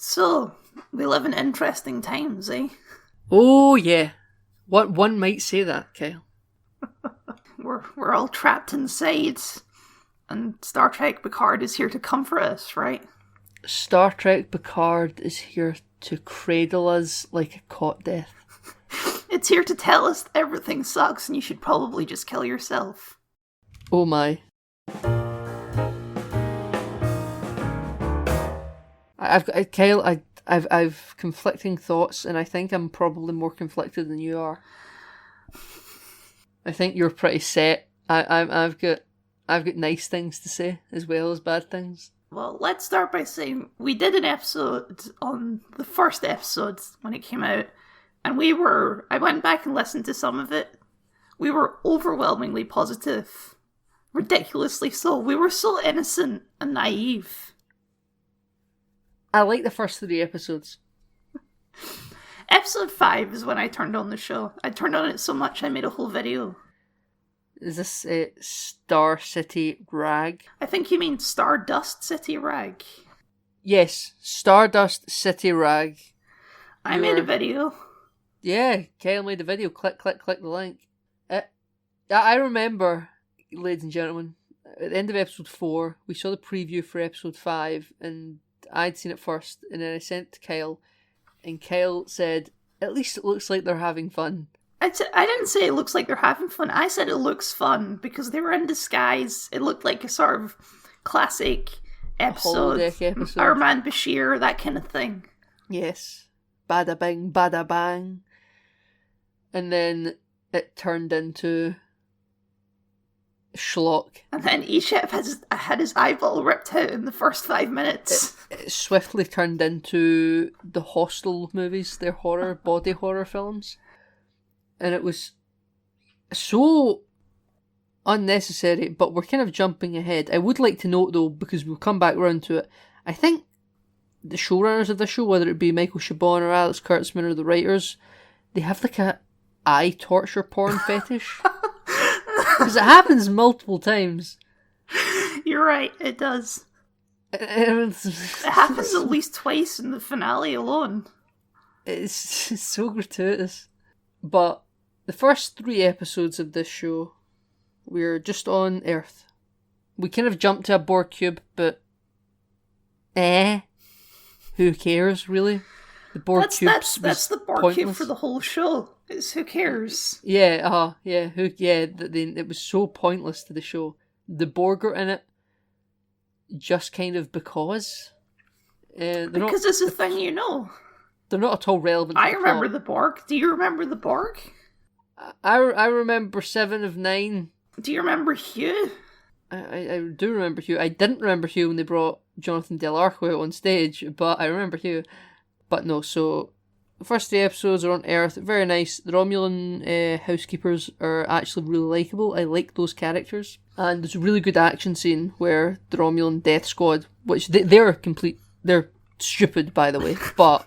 So, we live in interesting times, eh? Oh, yeah. What one might say that, Kyle. We're all trapped inside, and Star Trek Picard is here to comfort us, right? Star Trek Picard is here to cradle us like a cot death. It's here to tell us that everything sucks and you should probably just kill yourself. Oh my. I've conflicting thoughts, and I think I'm probably more conflicted than you are. I think you're pretty set. I've got nice things to say as well as bad things. Well, let's start by saying we did an episode on the first episode when it came out, and I went back and listened to some of it. We were overwhelmingly positive. Ridiculously so. We were so innocent and naive. I like the first 3 episodes. Episode 5 is when I turned on the show. I turned on it so much I made a whole video. Is this Star City Rag? I think you mean Stardust City Rag. Yes, Stardust City Rag. I made a video. Yeah, Kyle made a video. Click the link. I remember, ladies and gentlemen, at the end of episode 4, we saw the preview for episode 5, and I'd seen it first, and then I sent it to Kyle, and Kyle said, "At least it looks like they're having fun." I didn't say it looks like they're having fun. I said it looks fun because they were in disguise. It looked like a sort of classic episode. Our Man Bashir, that kind of thing. Yes. Bada bing, bada bang. And then it turned into schlock. And then Ishep had his eyeball ripped out in the first 5 minutes. It swiftly turned into the Hostel movies, their body horror films. And it was so unnecessary, but we're kind of jumping ahead. I would like to note, though, because we'll come back round to it, I think the showrunners of the show, whether it be Michael Chabon or Alex Kurtzman or the writers, they have like a eye torture porn fetish. Because it happens multiple times. You're right, it does. It happens at least twice in the finale alone. It's so gratuitous. But the first 3 episodes of this show, we're just on Earth. We kind of jumped to a Borg cube, but who cares, really? The Borg cube. That's the Borg pointless. cube for the whole show. It's who cares? Yeah, it was so pointless to the show. The Borg are in it just kind of because. Because it's a thing you know. They're not at all relevant. I remember the Borg. Do you remember the Borg? I remember 7 of 9. Do you remember Hugh? I do remember Hugh. I didn't remember Hugh when they brought Jonathan Del Arco out on stage, but I remember Hugh. But no, so the first 3 episodes are on Earth. Very nice. The Romulan housekeepers are actually really likeable. I like those characters. And there's a really good action scene where the Romulan death squad, which they're stupid, by the way, but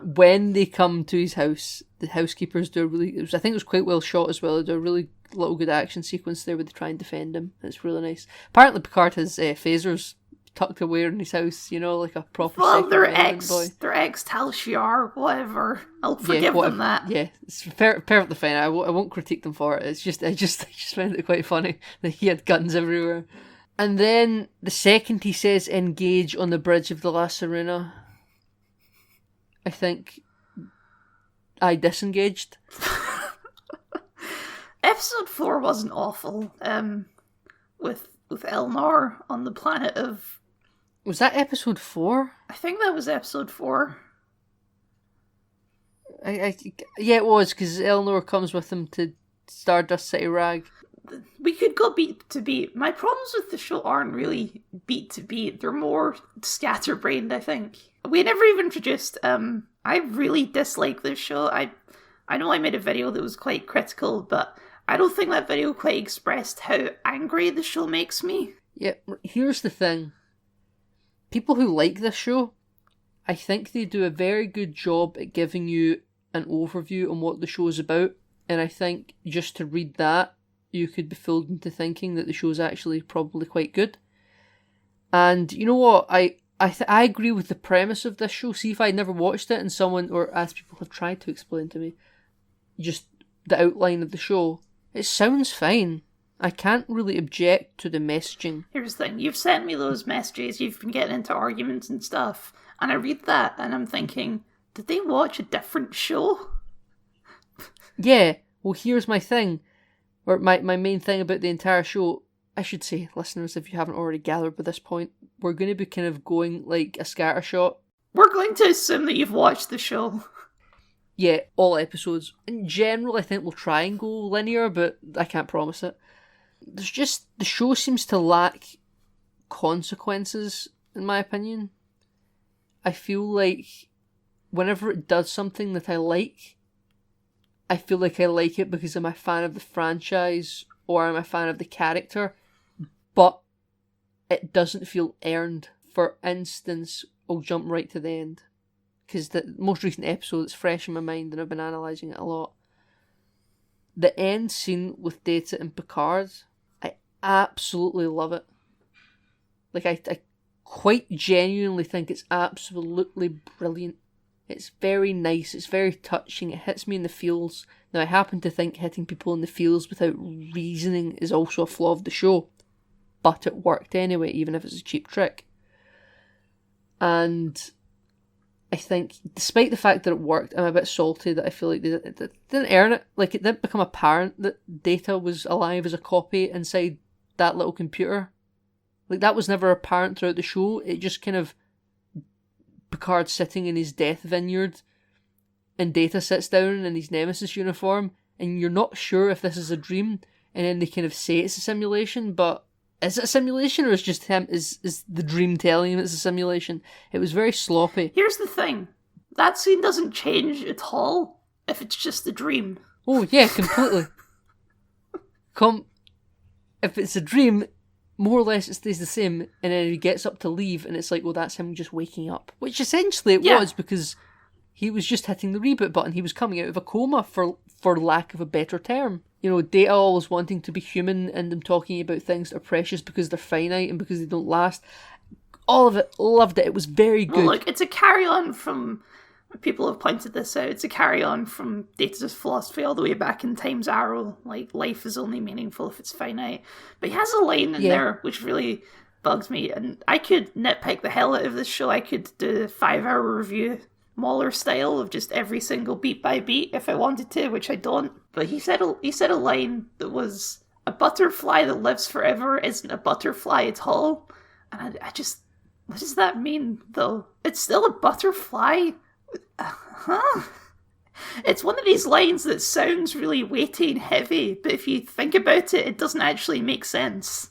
when they come to his house, the housekeepers do I think it was quite well shot as well. They do a really little good action sequence there where they try and defend him. It's really nice. Apparently Picard has phasers tucked away in his house, like a proper. Well, they're ex Tal Shiar, whatever. I'll forgive them that. Yeah, it's perfectly fine. I won't critique them for it. It's just I just found it quite funny that he had guns everywhere. And then the second he says engage on the bridge of the La Serena, I think I disengaged. Episode 4 wasn't awful. With Elnor on the planet of... Was that episode 4? I think that was episode 4. Yeah, it was, because Elnor comes with him to Stardust City Rag. We could go beat to beat. My problems with the show aren't really beat to beat. They're more scatterbrained, I think. We never even introduced... I really dislike this show. I know I made a video that was quite critical, but I don't think that video quite expressed how angry the show makes me. Yeah, here's the thing. People who like this show, I think they do a very good job at giving you an overview on what the show is about, and I think just to read that, you could be fooled into thinking that the show is actually probably quite good. And you know what? I I agree with the premise of this show. See, if I'd never watched it and someone, or as people have tried to explain to me, just the outline of the show, it sounds fine. I can't really object to the messaging. Here's the thing. You've sent me those messages. You've been getting into arguments and stuff. And I read that and I'm thinking, did they watch a different show? Yeah. Well, here's my thing. Or my main thing about the entire show. I should say, listeners, if you haven't already gathered by this point, we're going to be kind of going like a scattershot. We're going to assume that you've watched the show. Yeah, all episodes. In general, I think we'll try and go linear, but I can't promise it. There's just, the show seems to lack consequences, in my opinion. I feel like whenever it does something that I feel like I like it because I'm a fan of the franchise or I'm a fan of the character, but it doesn't feel earned. For instance, I'll jump right to the end, because the most recent episode is fresh in my mind and I've been analysing it a lot. The end scene with Data and Picard, I absolutely love it. Like, I quite genuinely think it's absolutely brilliant. It's very nice, it's very touching, it hits me in the feels. Now, I happen to think hitting people in the feels without reasoning is also a flaw of the show, but it worked anyway, even if it's a cheap trick. And I think, despite the fact that it worked, I'm a bit salty that I feel like they didn't earn it. Like, it didn't become apparent that Data was alive as a copy inside that little computer. Like, that was never apparent throughout the show. It just kind of, Picard sitting in his death vineyard, and Data sits down in his Nemesis uniform, and you're not sure if this is a dream, and then they kind of say it's a simulation, but is it a simulation, or is just him, is the dream telling him it's a simulation? It was very sloppy. Here's the thing. That scene doesn't change at all if it's just a dream. Oh, yeah, completely. If it's a dream, more or less it stays the same, and then he gets up to leave, and it's like, well, that's him just waking up. Which essentially it was, because he was just hitting the reboot button. He was coming out of a coma, for lack of a better term. You know, Data always wanting to be human, and them talking about things that are precious because they're finite and because they don't last. All of it, loved it. It was very good. Well, look, it's a carry-on from, people have pointed this out, it's a carry-on from Data's philosophy all the way back in Time's Arrow. Like, life is only meaningful if it's finite. But he has a line in there which really bugs me, and I could nitpick the hell out of this show. I could do a 5-hour review, Mauler style, of just every single beat by beat if I wanted to, which I don't. But he said a line that was, a butterfly that lives forever isn't a butterfly at all. And I just, what does that mean, though? It's still a butterfly? Huh? It's one of these lines that sounds really weighty and heavy, but if you think about it, it doesn't actually make sense.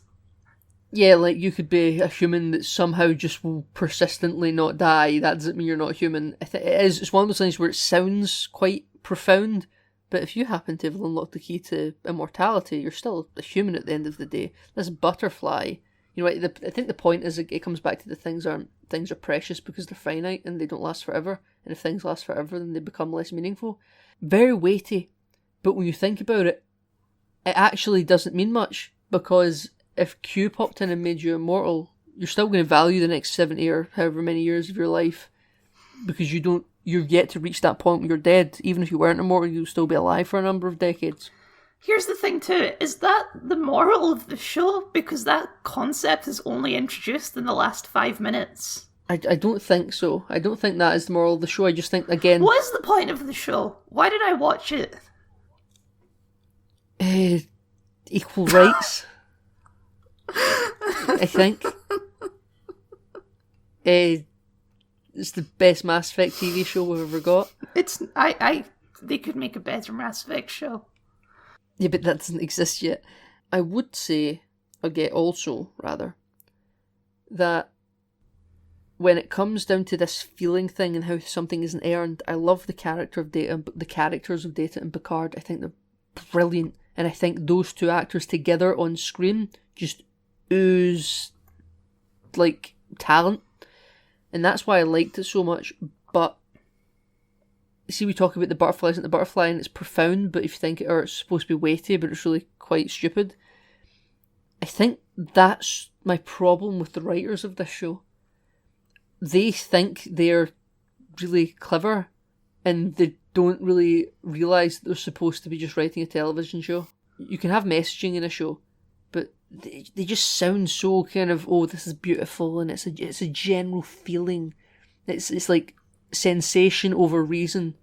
Yeah, like, you could be a human that somehow just will persistently not die. That doesn't mean you're not human. It's one of those things where it sounds quite profound, but if you happen to have unlocked the key to immortality, you're still a human at the end of the day. This butterfly, you know, I think the point is it comes back to things are precious because they're finite and they don't last forever. And if things last forever, then they become less meaningful. Very weighty, but when you think about it, it actually doesn't mean much, because if Q popped in and made you immortal, you're still going to value the next 70 or however many years of your life, because you're yet to reach that point where you're dead. Even if you weren't immortal, you'll still be alive for a number of decades. Here's the thing too, is that the moral of the show? Because that concept is only introduced in the last 5 minutes. I don't think so. I don't think that is the moral of the show. I just think, again... What is the point of the show? Why did I watch it? Equal rights. I think. It's the best Mass Effect TV show we've ever got. They could make a better Mass Effect show. Yeah, but that doesn't exist yet. I would say, that when it comes down to this feeling thing and how something isn't earned, I love the character of Data, the characters of Data and Picard. I think they're brilliant, and I think those two actors together on screen just ooze like talent, and that's why I liked it so much. But see, we talk about the butterfly isn't the butterfly, and it's profound, but if you think it's supposed to be weighty, but it's really quite stupid. I think that's my problem with the writers of this show. they think they're really clever, and they don't really realise that they're supposed to be just writing a television show. You can have messaging in a show, but they just sound so kind of, oh, this is beautiful, and it's a general feeling. It's like sensation over reason.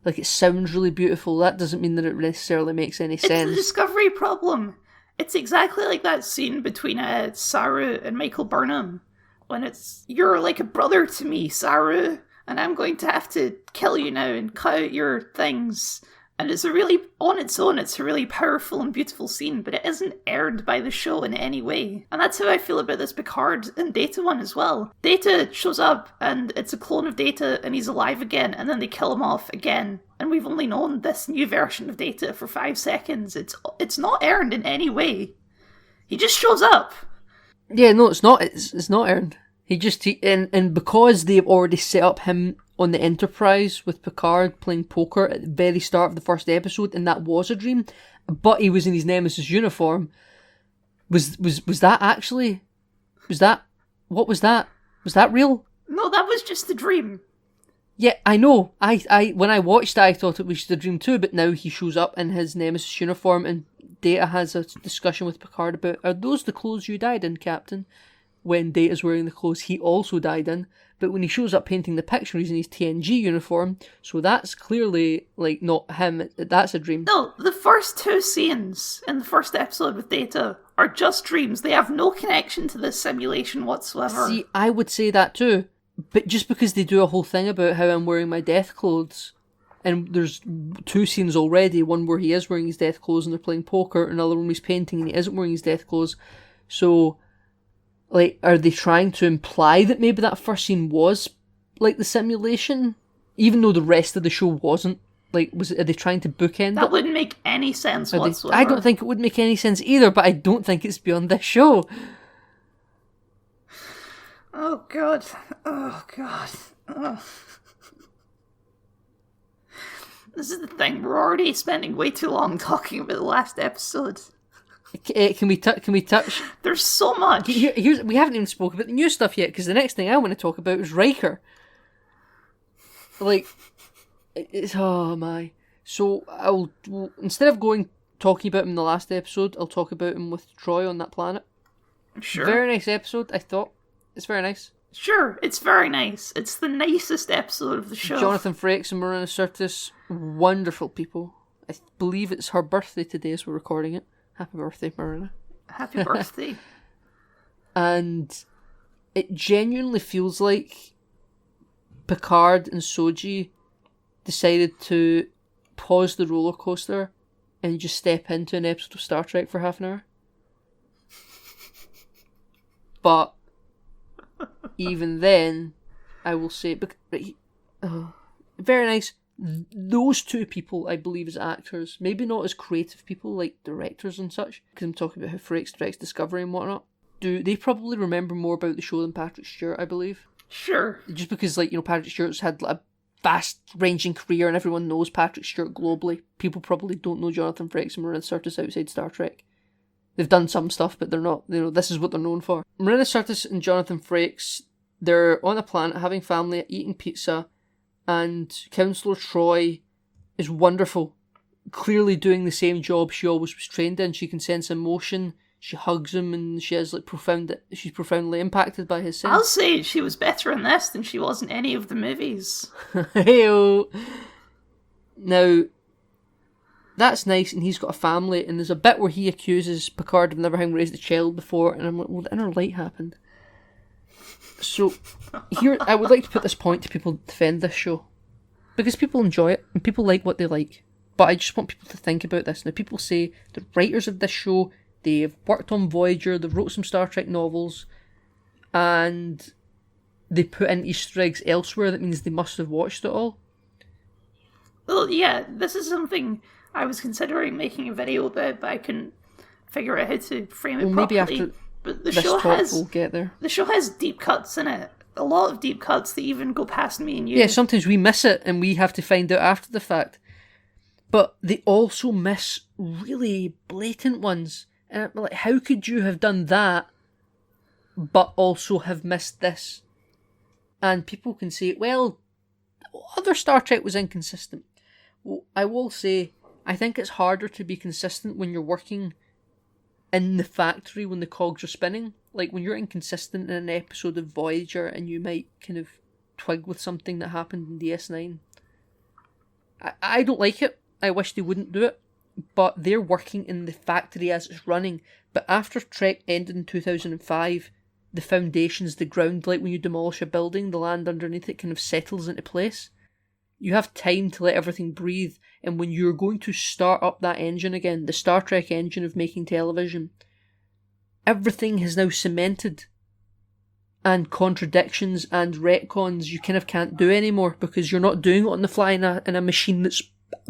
Like, it sounds really beautiful. That doesn't mean that it necessarily makes any sense. It's the Discovery problem. It's exactly like that scene between Saru and Michael Burnham, when it's, you're like a brother to me, Saru, and I'm going to have to kill you now and cut out your things. And it's on its own, it's a really powerful and beautiful scene, but it isn't earned by the show in any way. And that's how I feel about this Picard and Data one as well. Data shows up, and it's a clone of Data, and he's alive again, and then they kill him off again. And we've only known this new version of Data for 5 seconds. It's not earned in any way. He just shows up. Yeah, no, it's not. It's not earned. And because they've already set up him on the Enterprise with Picard playing poker at the very start of the first episode, and that was a dream, but he was in his Nemesis uniform. Was that actually? What was that? Was that real? No, that was just a dream. Yeah, I know. I when I watched that, I thought it was just a dream too, but now he shows up in his Nemesis uniform, and Data has a discussion with Picard about, are those the clothes you died in, Captain? When Data's wearing the clothes he also died in, but when he shows up painting the picture, he's in his TNG uniform, so that's clearly, like, not him, that's a dream. No, the first 2 scenes in the first episode with Data are just dreams. They have no connection to this simulation whatsoever. See, I would say that too, but just because they do a whole thing about how I'm wearing my death clothes, and there's 2 scenes already, one where he is wearing his death clothes and they're playing poker, another one where he's painting and he isn't wearing his death clothes, so... like, are they trying to imply that maybe that first scene was, like, the simulation? Even though the rest of the show wasn't? Like, are they trying to bookend it? That wouldn't make any sense whatsoever. I don't think it would make any sense either, but I don't think it's beyond this show. Oh, God. Oh, God. Oh. This is the thing, we're already spending way too long talking about the last episode. Can we touch? There's so much. We haven't even spoken about the new stuff yet, because the next thing I want to talk about is Riker. Like, it's, oh my. So instead of talking about him in the last episode, I'll talk about him with Troy on that planet. Sure. Very nice episode, I thought. It's very nice. Sure, it's very nice. It's the nicest episode of the show. Jonathan Frakes and Marina Sirtis, wonderful people. I believe it's her birthday today as we're recording it. Happy birthday, Marina. Happy birthday. And it genuinely feels like Picard and Soji decided to pause the roller coaster and just step into an episode of Star Trek for half an hour. But even then, I will say, very nice. Those 2 people, I believe, as actors, maybe not as creative people like directors and such, because I'm talking about how Frakes directs Discovery and whatnot. They probably remember more about the show than Patrick Stewart, I believe. Sure. Just because, like, you know, Patrick Stewart's had a vast-ranging career and everyone knows Patrick Stewart globally. People probably don't know Jonathan Frakes and Marina Sirtis outside Star Trek. They've done some stuff, but they're not, you know, this is what they're known for. Marina Sirtis and Jonathan Frakes, they're on a planet having family, eating pizza, and Counselor Troy is wonderful. Clearly doing the same job she always was trained in. She can sense emotion, she hugs him, and she's profoundly impacted by his sense. I'll say she was better in this than she was in any of the movies. Hey-o. Now, that's nice, and he's got a family, and there's a bit where he accuses Picard of never having raised a child before, and I'm like, well, the inner light happened. So, here, I would like to put this point to people that defend this show. Because people enjoy it, and people like what they like. But I just want people to think about this. Now, people say the writers of this show, they've worked on Voyager, they've wrote some Star Trek novels, and they put in Easter eggs elsewhere. That means they must have watched it all. Well, yeah, this is something I was considering making a video about, but I couldn't figure out how to frame it properly. Maybe after but this talk we'll get there. The show has deep cuts in it. A lot of deep cuts that even go past me and you. Yeah, sometimes we miss it and we have to find out after the fact. But they also miss really blatant ones. And I'm like, how could you have done that, but also have missed this? And people can say, well, other Star Trek was inconsistent. Well, I will say, I think it's harder to be consistent when you're working in the factory when the cogs are spinning. Like, when you're inconsistent in an episode of Voyager and you might kind of twig with something that happened in DS9. I don't like it. I wish they wouldn't do it. But they're working in the factory as it's running. But after Trek ended in 2005, the foundations, the ground, like when you demolish a building, the land underneath it kind of settles into place. You have time to let everything breathe, and when you're going to start up that engine again, the Star Trek engine of making television, everything has now cemented, and contradictions and retcons you kind of can't do anymore because you're not doing it on the fly in a machine that's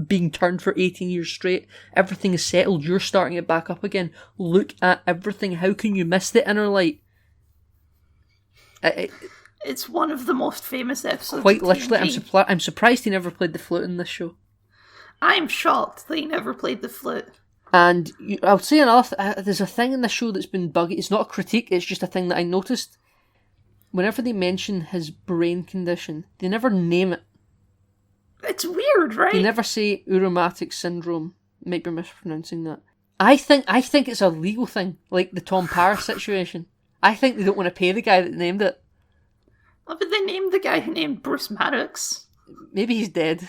being turned for 18 years straight. Everything is settled, you're starting it back up again. Look at everything. How can you miss the inner light? It's one of the most famous episodes. Quite of literally, TNG. I'm surprised he never played the flute in this show. I'm shocked that he never played the flute. And I'll say another there's a thing in this show that's been buggy. It's not a critique, it's just a thing that I noticed. Whenever they mention his brain condition, they never name it. It's weird, right? They never say Uromatic syndrome. Might be mispronouncing that. I think it's a legal thing, like the Tom Paris situation. I think they don't want to pay the guy that named it. Oh, but they named the guy who named Bruce Maddox. Maybe he's dead.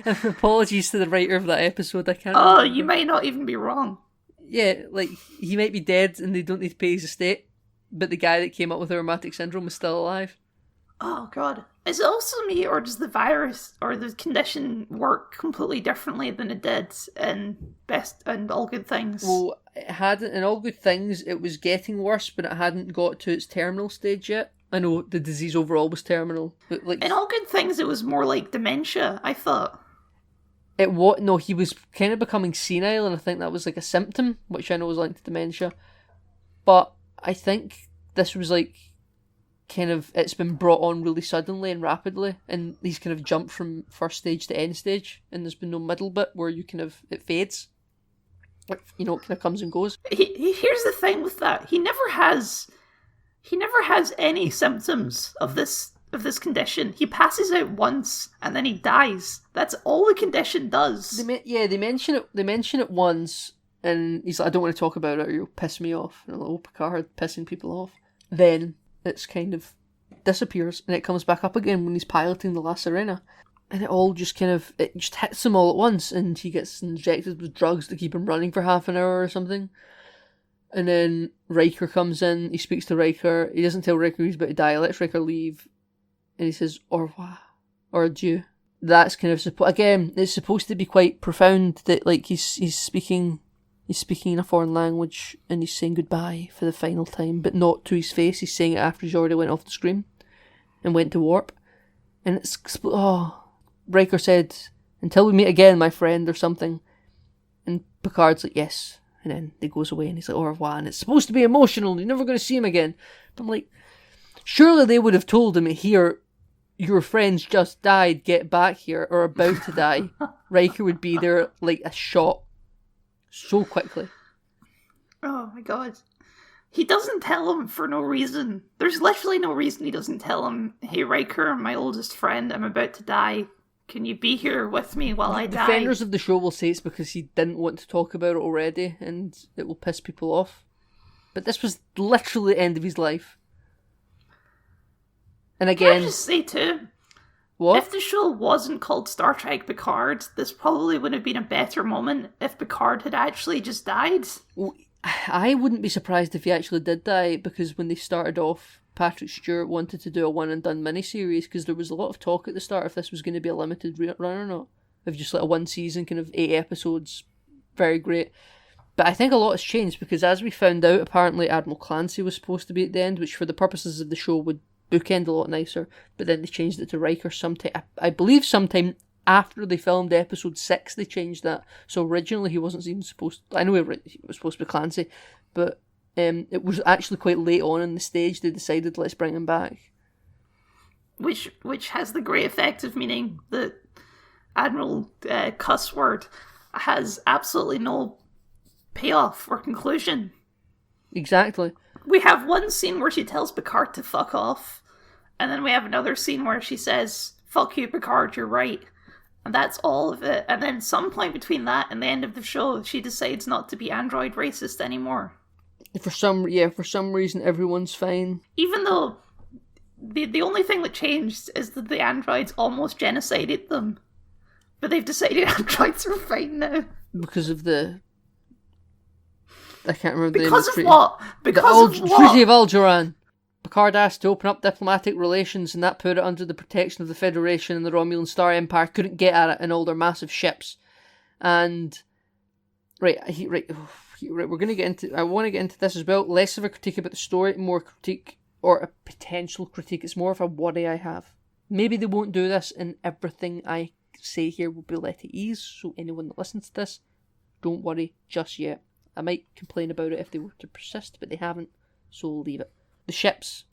Apologies to the writer of that episode, I can't remember. You might not even be wrong. Yeah, like, he might be dead and they don't need to pay his estate, but the guy that came up with the rheumatic syndrome is still alive. Oh, God. Is it also me, or does the virus or the condition work completely differently than it did in Best and All Good Things? Well, it hadn't, in All Good Things, it was getting worse, but it hadn't got to its terminal stage yet. I know the disease overall was terminal, but like... In All Good Things, it was more like dementia, I thought. No, he was kind of becoming senile, and I think that was like a symptom, which I know was linked to dementia. But I think this was like... kind of, it's been brought on really suddenly and rapidly, and he's kind of jumped from first stage to end stage, and there's been no middle bit where you kind of, it fades. Like, you know, it kind of comes and goes. Here's the thing with that. He never has any symptoms of this condition. He passes out once and then he dies. That's all the condition does. They mention it once, and he's like, I don't want to talk about it or you'll piss me off. And I'm like, oh, Picard pissing people off. Then it's kind of disappears, and it comes back up again when he's piloting the La Sirena. And it all just kind of, it just hits him all at once, and he gets injected with drugs to keep him running for half an hour or something. And then Riker comes in, he speaks to Riker, he doesn't tell Riker he's about to die, lets Riker leave, and he says, au revoir, or adieu. That's kind of, again, it's supposed to be quite profound, that like he's speaking in a foreign language, and he's saying goodbye for the final time, but not to his face. He's saying it after he's already went off the screen and went to warp. And it's, Riker said, until we meet again, my friend, or something. And Picard's like, yes. And then he goes away, and he's like, au revoir. And it's supposed to be emotional, you're never going to see him again. But I'm like, surely they would have told him, here, your friend's just died, get back here, or about to die. Riker would be there like a shot. So quickly. Oh my god. He doesn't tell him for no reason. There's literally no reason he doesn't tell him, hey Riker, my oldest friend, I'm about to die. Can you be here with me while I die? Defenders of the show will say it's because he didn't want to talk about it already and it will piss people off. But this was literally the end of his life. And again... Can I just say too, what? If the show wasn't called Star Trek Picard, this probably would have been a better moment if Picard had actually just died. Well, I wouldn't be surprised if he actually did die, because when they started off, Patrick Stewart wanted to do a one-and-done miniseries, because there was a lot of talk at the start if this was going to be a limited run or not. Of just like a one season, kind of 8 episodes, very great. But I think a lot has changed, because as we found out, apparently Admiral Clancy was supposed to be at the end, which for the purposes of the show would bookend a lot nicer, but then they changed it to Riker sometime. I believe sometime after they filmed episode 6 they changed that. So originally he wasn't even supposed to, I know he was supposed to be Clancy, but it was actually quite late on in the stage they decided let's bring him back. Which has the great effect of meaning that Admiral cuss word has absolutely no payoff or conclusion. Exactly. we have one scene where she tells Picard to fuck off, and then we have another scene where she says, "Fuck you, Picard, you're right." And that's all of it. And then some point between that and the end of the show, she decides not to be android racist anymore. For some reason, everyone's fine. Even though the only thing that changed is that the androids almost genocided them. But they've decided androids are fine now. Because of the... I can't remember the name Because of the of what? Because of what? Treaty of Algeran. Picard asked to open up diplomatic relations, and that put it under the protection of the Federation, and the Romulan Star Empire couldn't get at it in all their massive ships. And right, we're going to get into. I want to get into this as well. Less of a critique about the story, more critique or a potential critique. It's more of a worry I have. Maybe they won't do this, and everything I say here will be let at ease. So anyone that listens to this, don't worry just yet. I might complain about it if they were to persist, but they haven't, so we'll leave it. The ships,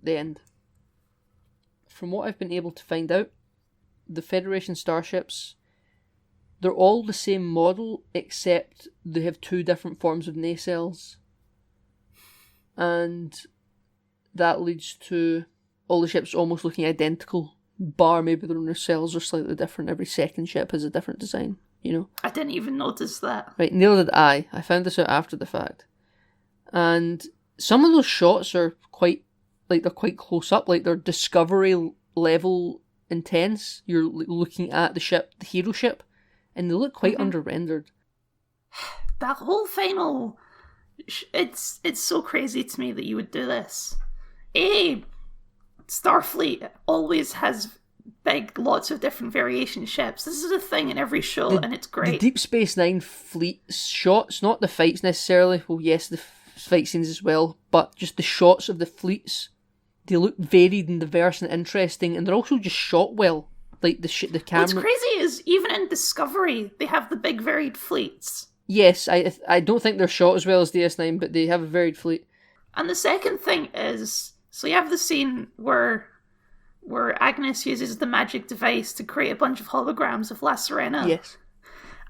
the end. From what I've been able to find out, the Federation starships, they're all the same model, except they have 2 different forms of nacelles. And that leads to all the ships almost looking identical, bar maybe their nacelles are slightly different. Every second ship has a different design, you know? I didn't even notice that. Right, neither did I. I found this out after the fact. And some of those shots are quite close up, like they're Discovery level intense. You're looking at the ship, the hero ship, and they look quite under-rendered. That whole final... It's so crazy to me that you would do this. Starfleet always has lots of different variation ships. This is a thing in every show, and it's great. The Deep Space Nine fleet shots, not the fights necessarily, well yes, the fight scenes as well, but just the shots of the fleets, they look varied and diverse and interesting, and they're also just shot well. Like the camera. What's crazy is even in Discovery, they have the big varied fleets. Yes, I don't think they're shot as well as DS9, but they have a varied fleet. And the second thing is, so you have the scene where Agnes uses the magic device to create a bunch of holograms of La Sirena. Yes.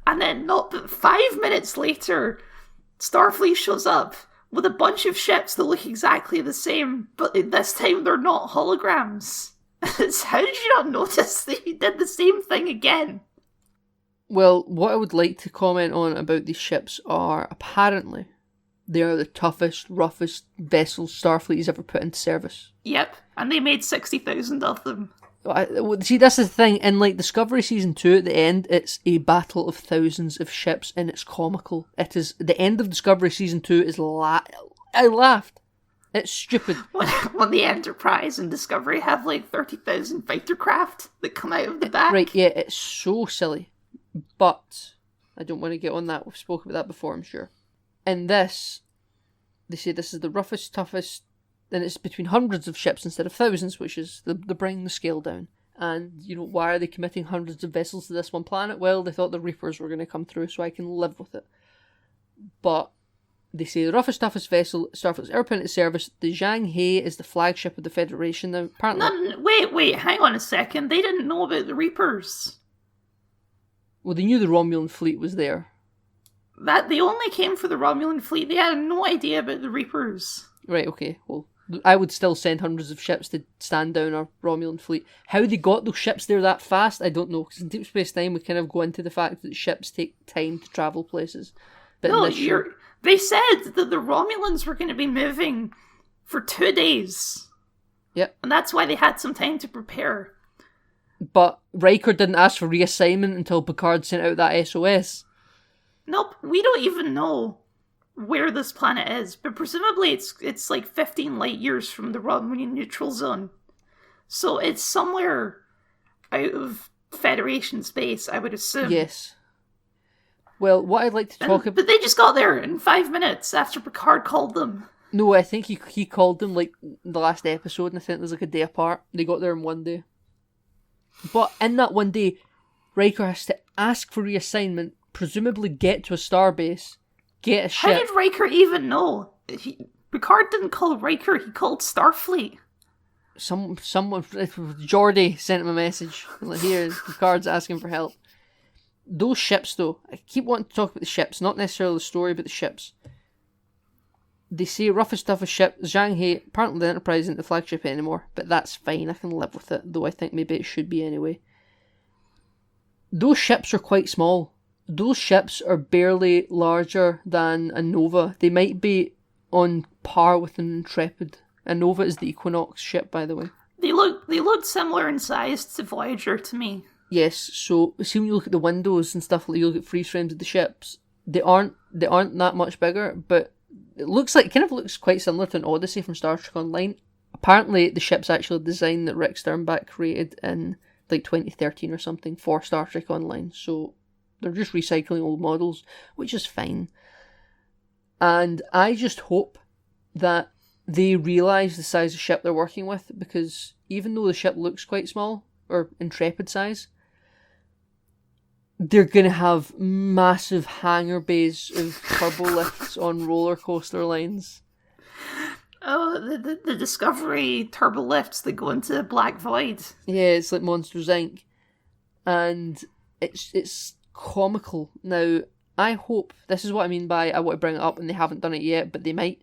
And then not but 5 minutes later, Starfleet shows up with a bunch of ships that look exactly the same, but this time they're not holograms. How did you not notice that you did the same thing again? Well, what I would like to comment on about these ships are, apparently, they are the toughest, roughest vessels Starfleet has ever put into service. Yep, and they made 60,000 of them. See, that's the thing. In like Discovery Season 2, at the end, it's a battle of thousands of ships, and it's comical. It is the end of Discovery Season 2 is I laughed. It's stupid. When the Enterprise and Discovery have like 30,000 fighter craft that come out of the back. Right, yeah, it's so silly. But I don't want to get on that. We've spoken about that before, I'm sure. In this, they say this is the roughest, toughest, and it's between hundreds of ships instead of thousands, which is the bringing the scale down. And, you know, why are they committing hundreds of vessels to this one planet? Well, they thought the Reapers were going to come through, so I can live with it. But they say the roughest, toughest vessel Starfleet's ever put into service, the Zhang He, is the flagship of the Federation now. Apparently, wait, hang on a second. They didn't know about the Reapers. Well, they knew the Romulan fleet was there. That they only came for the Romulan fleet. They had no idea about the Reapers. Right, okay. Well, I would still send hundreds of ships to stand down our Romulan fleet. How they got those ships there that fast, I don't know. Because in Deep Space Nine, we kind of go into the fact that ships take time to travel places. But no, they said that the Romulans were going to be moving for 2 days. Yep. And that's why they had some time to prepare. But Riker didn't ask for reassignment until Picard sent out that SOS. Nope, we don't even know where this planet is, but presumably it's like 15 light years from the Romulan neutral zone. So it's somewhere out of Federation space, I would assume. Yes. Well, what I'd like to talk about... But they just got there in 5 minutes after Picard called them. No, I think he called them like the last episode, and I think there's like a day apart. They got there in 1 day. But in that 1 day, Riker has to ask for reassignment, presumably get to a starbase, get a ship. How did Riker even know? Picard didn't call Riker, he called Starfleet. Someone, Geordi sent him a message. Like, here, Picard's asking for help. Those ships, though, I keep wanting to talk about the ships, not necessarily the story, but the ships. They say roughest, toughest ship, Zhang He. Apparently the Enterprise isn't the flagship anymore, but that's fine, I can live with it, though I think maybe it should be anyway. Those ships are quite small. Those ships are barely larger than a Nova. They might be on par with an Intrepid. A Nova is the Equinox ship, by the way. They look similar in size to Voyager to me. Yes, so see when you look at the windows and stuff, like you look at freeze frames of the ships, they aren't that much bigger, but it kind of looks quite similar to an Odyssey from Star Trek Online. Apparently the ship's actually a design that Rick Sternbach created in like 2013 or something for Star Trek Online, so they're just recycling old models, which is fine. And I just hope that they realise the size of ship they're working with, because even though the ship looks quite small, or Intrepid size, they're going to have massive hangar bays of turbo lifts on roller coaster lines. Oh, the Discovery turbo lifts that go into Black Void. Yeah, it's like Monsters Inc. And it's comical. Now, I hope, this is what I mean by I want to bring it up and they haven't done it yet, but they might.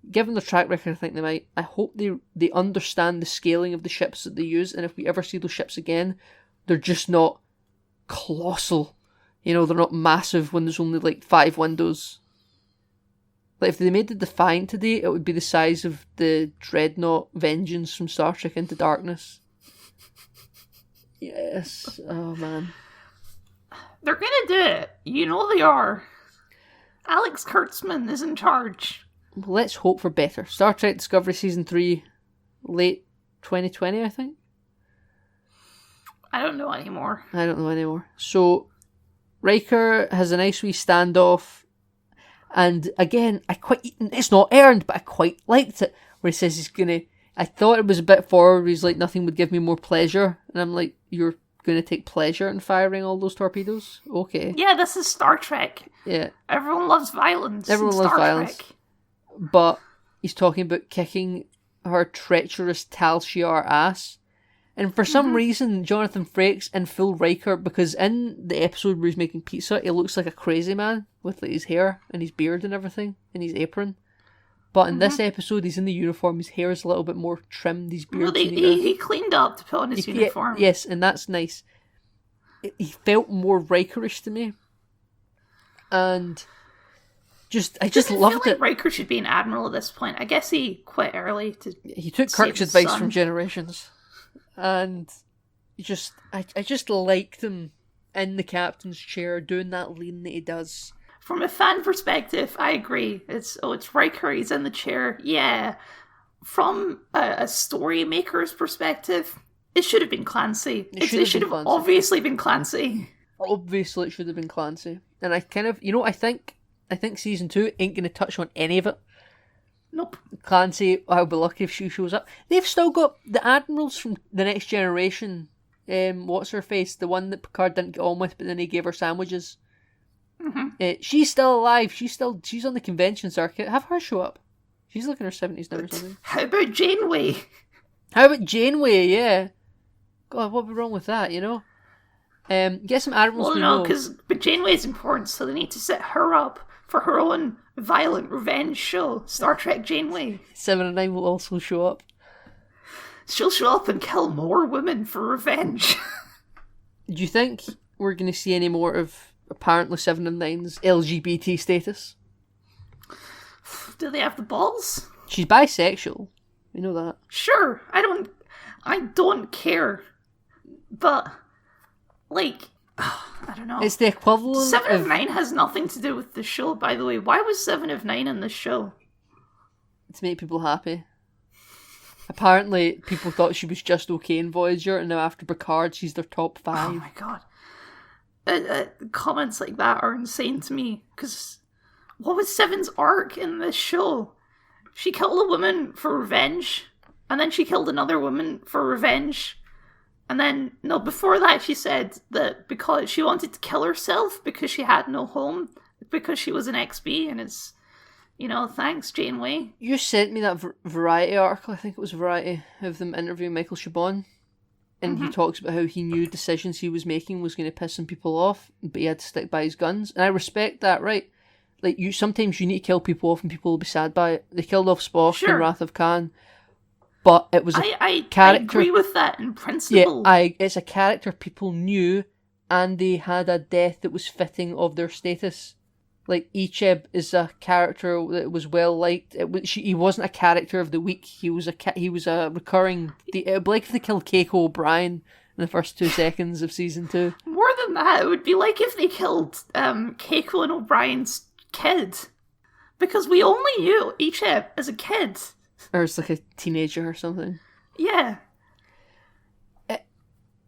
Given the track record, I think they might. I hope they understand the scaling of the ships that they use, and if we ever see those ships again, they're just not colossal. You know, they're not massive when there's only like 5 windows. Like if they made the Defiant today, it would be the size of the Dreadnought Vengeance from Star Trek Into Darkness. Yes. Oh man. They're gonna do it. You know they are. Alex Kurtzman is in charge. Let's hope for better. Star Trek Discovery Season 3, late 2020, I think? I don't know anymore. So, Riker has a nice wee standoff, and again, it's not earned, but I quite liked it, where he says he's gonna, I thought it was a bit forward, he's like, nothing would give me more pleasure, and I'm like, you're gonna take pleasure in firing all those torpedoes? Okay. Yeah, this is Star Trek. Yeah. Everyone loves violence. Everyone loves violence. Trek. But he's talking about kicking her treacherous Tal Shiar ass. And for some reason, Jonathan Frakes and Phil Riker, because in the episode where he's making pizza, he looks like a crazy man with like his hair and his beard and everything, and his apron. But in this episode, he's in the uniform, his hair is a little bit more trimmed, his beard. Well, he cleaned up to put on his uniform. Yes, and that's nice. He felt more Rikerish to me. And I just loved it. Riker should be an admiral at this point. I guess he quit early to. He took Kirk's advice from Generations, and I just liked him in the captain's chair doing that lean that he does. From a fan perspective, I agree. It's Riker. He's in the chair. Yeah. From a story maker's perspective, it should have been Clancy. It should have obviously been Clancy. Obviously, it should have been Clancy, and I kind of, I think season 2 ain't going to touch on any of it. Nope. Clancy, I'll be lucky if she shows up. They've still got the admirals from The Next Generation. What's her face? The one that Picard didn't get on with, but then he gave her sandwiches. Mm-hmm. She's still alive. She's on the convention circuit. Have her show up. She's like in her 70s now or something. How about Janeway? Yeah. God, what would be wrong with that, Get some admirals. Well, no, but Janeway's important, so they need to set her up for her own violent revenge show, Star Trek Janeway. 7 and 9 will also show up. She'll show up and kill more women for revenge. Do you think we're going to see any more of apparently 7 and 9's LGBT status? Do they have the balls? She's bisexual. We know that. Sure, I don't care. But, I don't know. It's the equivalent 7 of 9 has nothing to do with the show, by the way. Why was 7 of 9 in this show? To make people happy. Apparently, people thought she was just okay in Voyager, and now after Picard, she's their top 5. Oh my god. Comments like that are insane to me, because what was 7's arc in this show? She killed a woman for revenge, and then she killed another woman for revenge. And then, before that she said that because she wanted to kill herself because she had no home, because she was an XB, and it's, thanks, Janeway. You sent me that Variety article, I think it was Variety, of them interviewing Michael Chabon, and he talks about how he knew decisions he was making was going to piss some people off, but he had to stick by his guns, and I respect that, right? like, sometimes you need to kill people off and people will be sad by it. They killed off Spock in Wrath of Khan, but it was I character. I agree with that in principle. Yeah, it's a character people knew, and they had a death that was fitting of their status. Like, Icheb is a character that was well liked. He wasn't a character of the week. He was a recurring. It would be like if they killed Keiko O'Brien in the first 2 seconds of season 2. More than that, it would be like if they killed Keiko and O'Brien's kid, because we only knew Icheb as a kid, or as like a teenager or something. Yeah,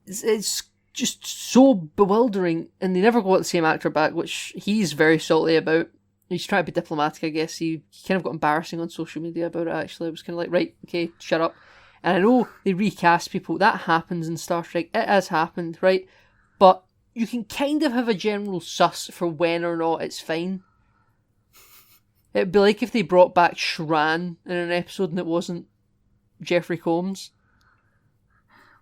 it's just so bewildering, and they never got the same actor back, which he's very salty about. He's trying to be diplomatic, I guess. He kind of got embarrassing on social media about it, actually. It was kind of like, right, okay, shut up. And I know they recast people. That happens in Star Trek. It has happened, right? But you can kind of have a general suss for when or not it's fine. It'd be like if they brought back Shran in an episode and it wasn't Jeffrey Combs.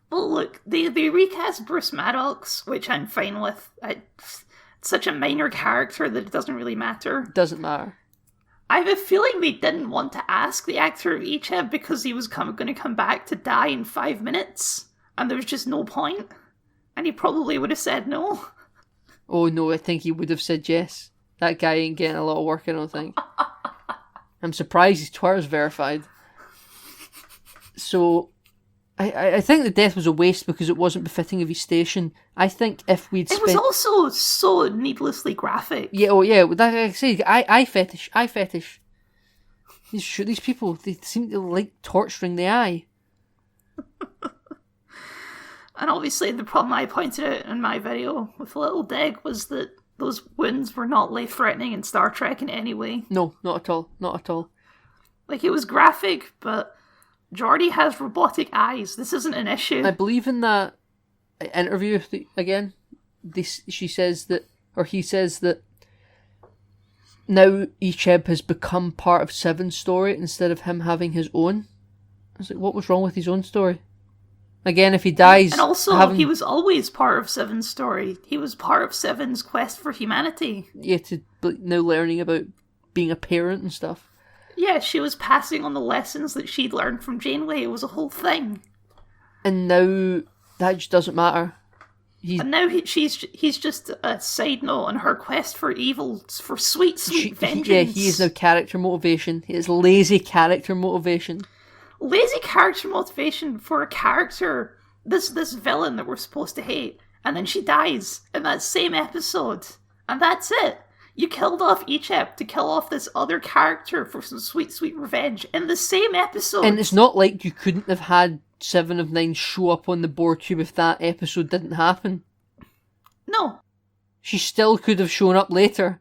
Well, look, they recast Bruce Maddox, which I'm fine with. It's such a minor character that it doesn't really matter. Doesn't matter. I have a feeling they didn't want to ask the actor of Icheb because he was going to come back to die in 5 minutes, and there was just no point. And he probably would have said no. Oh no, I think he would have said yes. That guy ain't getting a lot of work, I don't think. I'm surprised his Twitter's verified. So, I think the death was a waste because it wasn't befitting of his station. I think if we'd spent... It was also so needlessly graphic. Yeah, oh yeah, like I say, eye fetish. These people, they seem to like torturing the eye. And obviously the problem I pointed out in my video with Little Dig was that those wounds were not life-threatening in Star Trek in any way. No, not at all. Not at all. Like, it was graphic, but Geordi has robotic eyes. This isn't an issue. I believe in that interview, again, he says that now Icheb has become part of Seven's story instead of him having his own. I was like, what was wrong with his own story? Again, if he dies... And also, he was always part of Seven's story. He was part of Seven's quest for humanity. Yeah, now learning about being a parent and stuff. Yeah, she was passing on the lessons that she'd learned from Janeway. It was a whole thing. And now, that just doesn't matter. And now he's just a side note on her quest for evil, for sweet vengeance. Yeah, he is now character motivation. He is lazy character motivation. Lazy character motivation for a character, this villain that we're supposed to hate, and then she dies in that same episode, and that's it. You killed off Icheb to kill off this other character for some sweet, sweet revenge in the same episode. And it's not like you couldn't have had 7 of 9 show up on the Borg cube if that episode didn't happen. No. She still could have shown up later.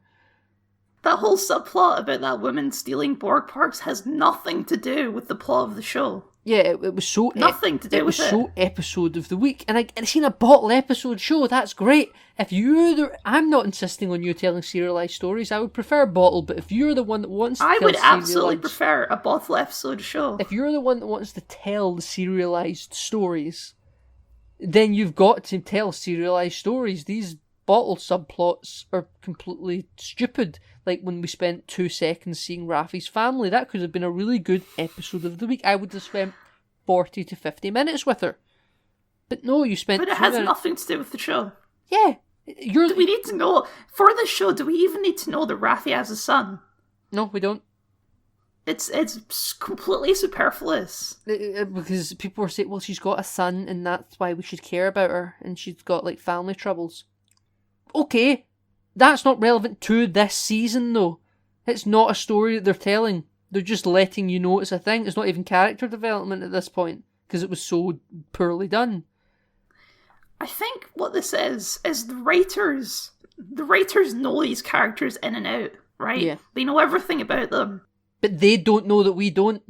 That whole subplot about that woman stealing Borg parts has nothing to do with the plot of the show. Yeah, it was so... Nothing to do with it. It was so episode of the week. And I've seen a bottle episode show, that's great. I'm not insisting on you telling serialised stories. I would prefer a bottle, but if you're the one that wants to tell I would absolutely prefer a bottle episode show. If you're the one that wants to tell the serialised stories, then you've got to tell serialised stories. These bottle subplots are completely stupid. Like when we spent 2 seconds seeing Raffi's family, that could have been a really good episode of the week. I would have spent 40 to 50 minutes with her. But no, you spent... But it has nothing to do with the show. Yeah. Do we need to know... For the show, do we even need to know that Raffi has a son? No, we don't. It's completely superfluous. Because people were saying, well, she's got a son and that's why we should care about her. And she's got, like, family troubles. Okay. That's not relevant to this season, though. It's not a story that they're telling. They're just letting you know it's a thing. It's not even character development at this point, because it was so poorly done. I think what this is the writers know these characters in and out, right? Yeah. They know everything about them. But they don't know that we don't.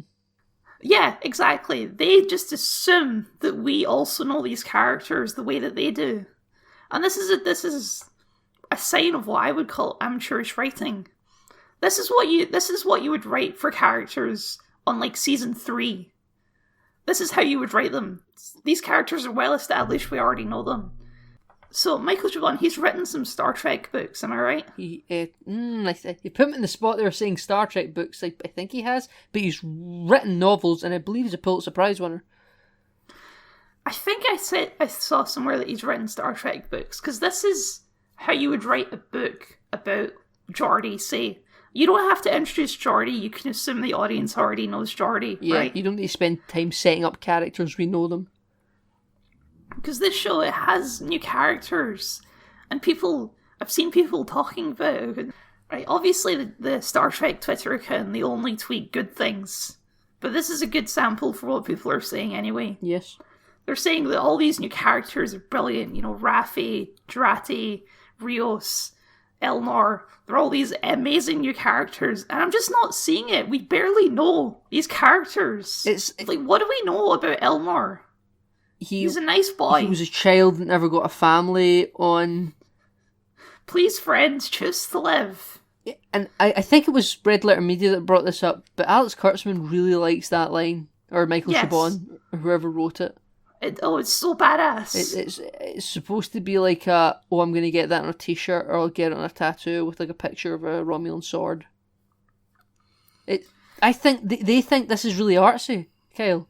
Yeah, exactly. They just assume that we also know these characters the way that they do. And this is a sign of what I would call amateurish writing. This is what you would write for characters on like season 3. This is how you would write them. These characters are well established, we already know them. So Michael Chabon, he's written some Star Trek books, am I right? You put him in the spot there saying Star Trek books, I think he has, but he's written novels, and I believe he's a Pulitzer Prize winner. I think I saw somewhere that he's written Star Trek books, because this is how you would write a book about Geordi, say. You don't have to introduce Geordi, you can assume the audience already knows Geordi, right? You don't need to spend time setting up characters, we know them. Because this show, it has new characters, and I've seen people talking about it. Right, obviously the Star Trek Twitter account, they only tweet good things, but this is a good sample for what people are saying anyway. Yes. They're saying that all these new characters are brilliant, Raffi, Jurati, Rios, Elnor, they're all these amazing new characters, and I'm just not seeing it. We barely know these characters. It's like, what do we know about Elnor? He's a nice boy. He was a child that never got a family on... Please, friends, choose to live. And I think it was Red Letter Media that brought this up, but Alex Kurtzman really likes that line, or Michael Chabon, or whoever wrote it. It's so badass. It's supposed to be like I'm going to get that on a t-shirt, or I'll get it on a tattoo with like a picture of a Romulan sword. I think they think this is really artsy, Kyle.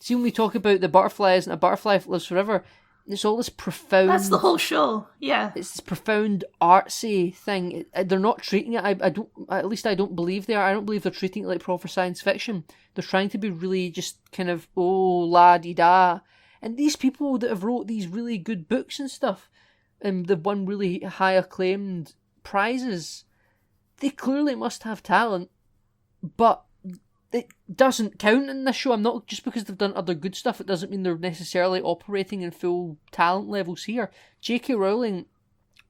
See, when we talk about the butterflies and a butterfly lives forever, it's all this profound... That's the whole show, yeah. It's this profound artsy thing. They're not treating it, at least I don't believe they are. I don't believe they're treating it like proper science fiction. They're trying to be really just kind of, la-di-da. And these people that have wrote these really good books and stuff, and they've won really high acclaimed prizes, they clearly must have talent, but it doesn't count in this show. I'm not, just because they've done other good stuff, it doesn't mean they're necessarily operating in full talent levels here. J.K. Rowling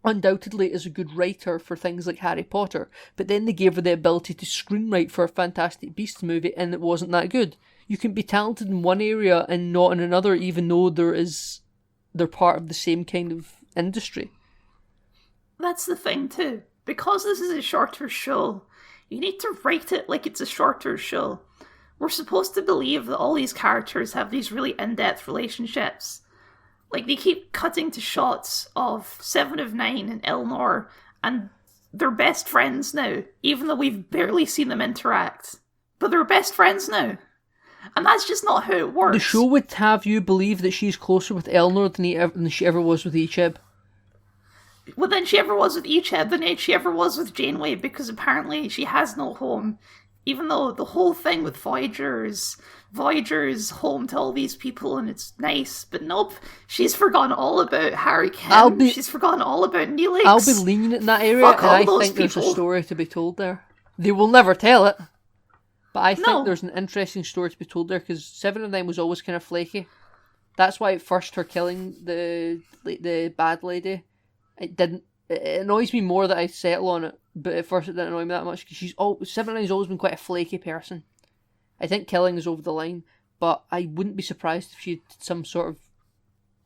undoubtedly is a good writer for things like Harry Potter, but then they gave her the ability to screenwrite for a Fantastic Beasts movie, and it wasn't that good. You can be talented in one area and not in another, even though they're part of the same kind of industry. That's the thing too. Because this is a shorter show, you need to write it like it's a shorter show. We're supposed to believe that all these characters have these really in-depth relationships. Like, they keep cutting to shots of Seven of Nine and Elnor, and they're best friends now, even though we've barely seen them interact. But they're best friends now. And that's just not how it works. The show would have you believe that she's closer with Elnor than she ever was with Icheb. Well, than she ever was with Icheb, than she ever was with Janeway, because apparently she has no home. Even though the whole thing with Voyager is home to all these people and it's nice, but nope, she's forgotten all about Harry Kim. She's forgotten all about Neelix. I'll be leaning in that area, and I think there's a story to be told there. They will never tell it, but I think there's an interesting story to be told there, because Seven of Nine was always kind of flaky. That's why at first her killing the bad lady, it annoys me more that I settle on it, but at first it didn't annoy me that much, because Seven of Nine's always been quite a flaky person. I think killing is over the line, but I wouldn't be surprised if she had some sort of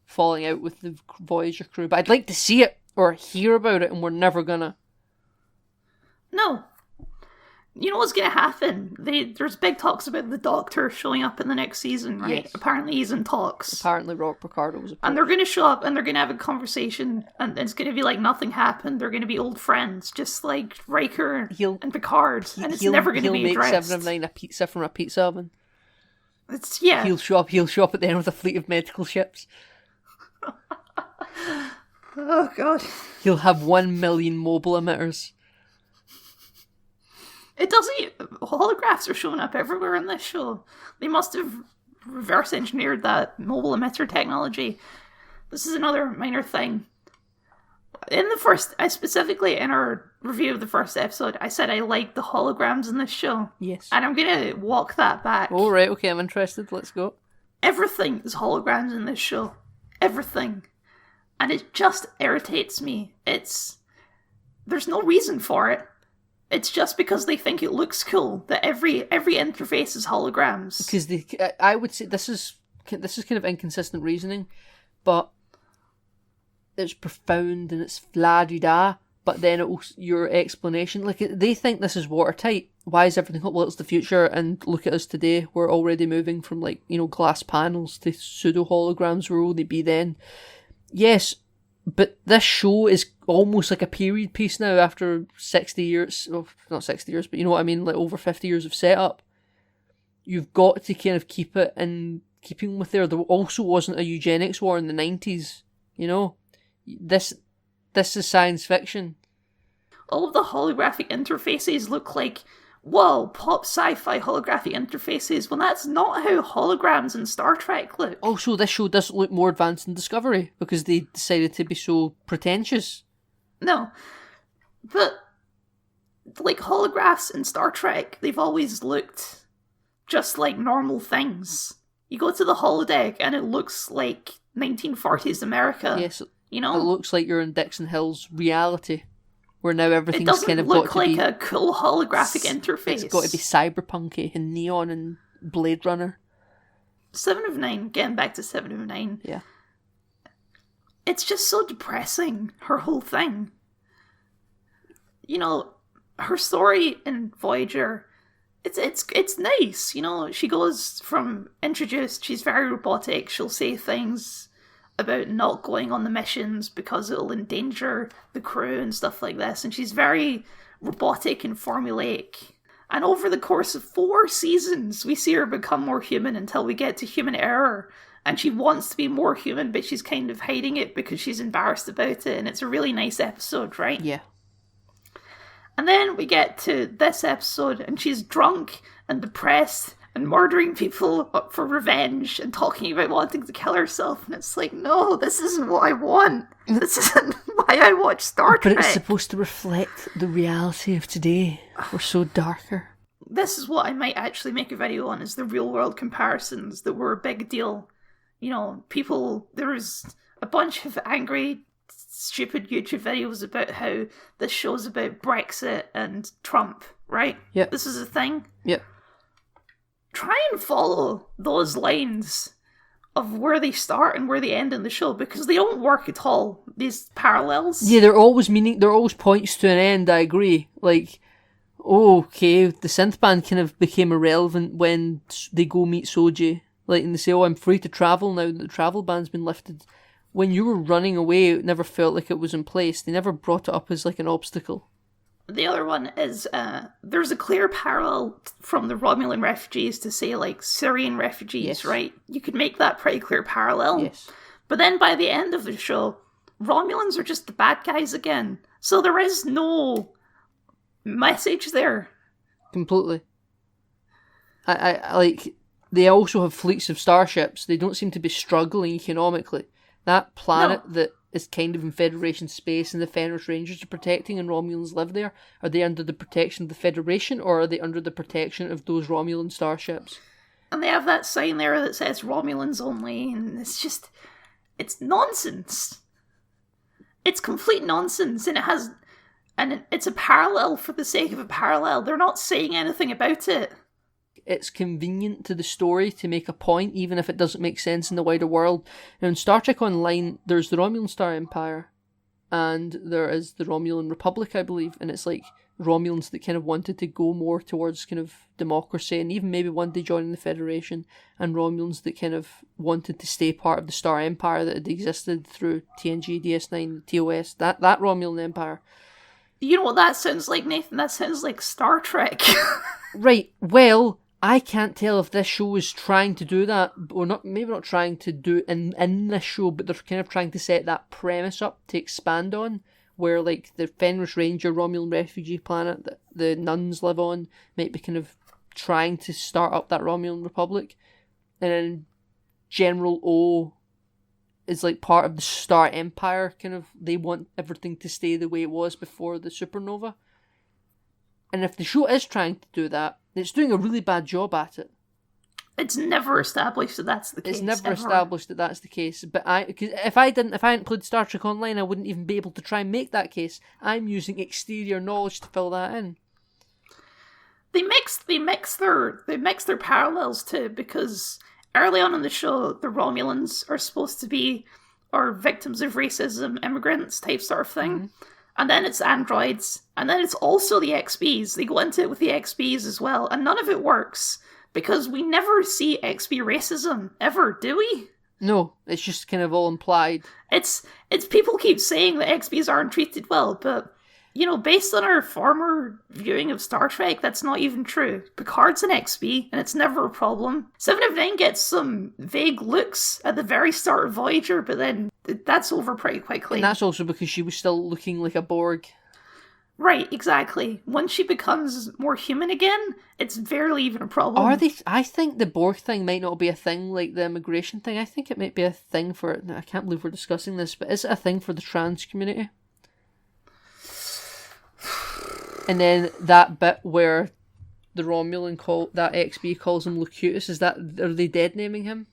falling out with the Voyager crew. But I'd like to see it or hear about it, and we're never gonna. No. You know what's going to happen? There's big talks about the Doctor showing up in the next season, right? Yes. Apparently he's in talks. Apparently Robert Picard was approached. And they're going to show up and they're going to have a conversation, and it's going to be like nothing happened. They're going to be old friends, just like Riker and Picard. And it's never going to be addressed. He'll make 7 of 9 a pizza from a pizza oven. Yeah. He'll show up at the end with a fleet of medical ships. Oh, God. He'll have 1 million mobile emitters. It doesn't... Holographs are showing up everywhere in this show. They must have reverse engineered that mobile emitter technology. This is another minor thing. In our review of the first episode, I said I liked the holograms in this show. Yes. And I'm going to walk that back. Oh, right, okay, I'm interested. Let's go. Everything is holograms in this show. Everything. And it just irritates me. There's no reason for it. It's just because they think it looks cool that every interface is holograms. Because I would say this is kind of inconsistent reasoning, but it's profound and it's la-di-da. But then your explanation, like, they think this is watertight. Why is everything? Well, it's the future, and look at us today. We're already moving from, like, glass panels to pseudo holograms. Where will they be then? Yes, But this show is almost like a period piece now after 60 years, well, not 60 years, but you know what I mean, like over 50 years of setup. You've got to kind of keep it in keeping with there. There also wasn't a eugenics war in the 90s, you know? This is science fiction. All of the holographic interfaces look like, whoa, pop sci-fi holographic interfaces, when that's not how holograms in Star Trek look. Also, this show doesn't look more advanced than Discovery because they decided to be so pretentious. No. But, like, holographs in Star Trek, they've always looked just like normal things. You go to the holodeck and it looks like 1940s America. Yes, you know? It looks like you're in Dixon Hill's reality, where now everything's kind of got to be... It doesn't look like a cool holographic interface. It's got to be cyberpunky and neon and Blade Runner. 7 of 9, getting back to 7 of 9. Yeah. It's just so depressing, her whole thing. You know, her story in Voyager, it's nice, you know. She goes from introduced, she's very robotic, she'll say things about not going on the missions because it'll endanger the crew and stuff like this, and she's very robotic and formulaic. And over the course of 4 seasons, we see her become more human until we get to Human Error, and she wants to be more human, but she's kind of hiding it because she's embarrassed about it, and it's a really nice episode, right? Yeah. And then we get to this episode, and she's drunk and depressed and murdering people for revenge and talking about wanting to kill herself. And it's like, no, this isn't what I want. This isn't why I watch Star Trek. But it's supposed to reflect the reality of today. We're so darker. This is what I might actually make a video on, is the real world comparisons that were a big deal. You know, there was a bunch of angry, stupid YouTube videos about how this show's about Brexit and Trump, right? Yep. This is a thing. Yep. Try and follow those lines of where they start and where they end in the show, because they don't work at all, these parallels. Yeah, they're always points to an end, I agree. Like, oh, okay, the synth band kind of became irrelevant when they go meet Soji. Like, and they say, oh, I'm free to travel now that the travel ban's been lifted. When you were running away, it never felt like it was in place. They never brought it up as like an obstacle. The other one is, there's a clear parallel from the Romulan refugees to, say, like, Syrian refugees, yes. right? You could make that pretty clear parallel. Yes. But then by the end of the show, Romulans are just the bad guys again. So there is no message there. Completely. I like, they also have fleets of starships. They don't seem to be struggling economically. That planet that is kind of in Federation space and the Fenris Rangers are protecting and Romulans live there, are they under the protection of the Federation or are they under the protection of those Romulan starships? And they have that sign there that says Romulans only, and it's nonsense. It's complete nonsense, and it's a parallel for the sake of a parallel. They're not saying anything about it. It's convenient to the story to make a point, even if it doesn't make sense in the wider world. Now, in Star Trek Online, there's the Romulan Star Empire, and there is the Romulan Republic, I believe, and it's like Romulans that kind of wanted to go more towards kind of democracy, and even maybe one day joining the Federation, and Romulans that kind of wanted to stay part of the Star Empire that had existed through TNG, DS9, TOS, that Romulan Empire. You know what that sounds like, Nathan? That sounds like Star Trek. Right, well, I can't tell if this show is trying to do that, or not. Maybe not trying to do it in this show, but they're kind of trying to set that premise up to expand on, where like the Fenris Ranger Romulan refugee planet that the nuns live on might be kind of trying to start up that Romulan Republic, and then General O is like part of the Star Empire. Kind of, they want everything to stay the way it was before the supernova. And if the show is trying to do that, it's doing a really bad job at it. It's never established that that's the case. It's never established that that's the case. But cause if I hadn't played Star Trek Online, I wouldn't even be able to try and make that case. I'm using exterior knowledge to fill that in. They mix their parallels too, because early on in the show, the Romulans are supposed to be victims of racism, immigrants type sort of thing. Mm-hmm. And then it's androids, and then it's also the XBs. They go into it with the XBs as well, and none of it works, because we never see XB racism, ever, do we? No, it's just kind of all implied. It's people keep saying that XBs aren't treated well, but based on our former viewing of Star Trek, that's not even true. Picard's an XB, and it's never a problem. Seven of Nine gets some vague looks at the very start of Voyager, but then that's over pretty quickly. And that's also because she was still looking like a Borg. Right, exactly. Once she becomes more human again, it's barely even a problem. Are they? I think the Borg thing might not be a thing like the immigration thing. I think it might be a thing for... I can't believe we're discussing this, but is it a thing for the trans community? And then that bit where the Romulan that XB calls him Locutus, are they dead naming him?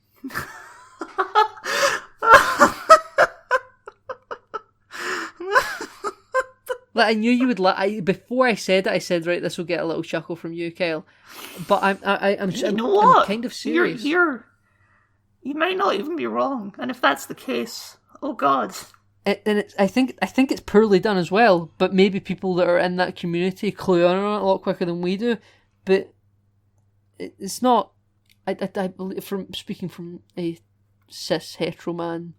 Like, I knew you would before I said it, I said, right, this will get a little chuckle from you, Kyle. But I'm kind of serious. You might not even be wrong, and if that's the case, oh god. I think it's poorly done as well. But maybe people that are in that community clue on it a lot quicker than we do. But it's not. I believe, from speaking from a cis hetero man,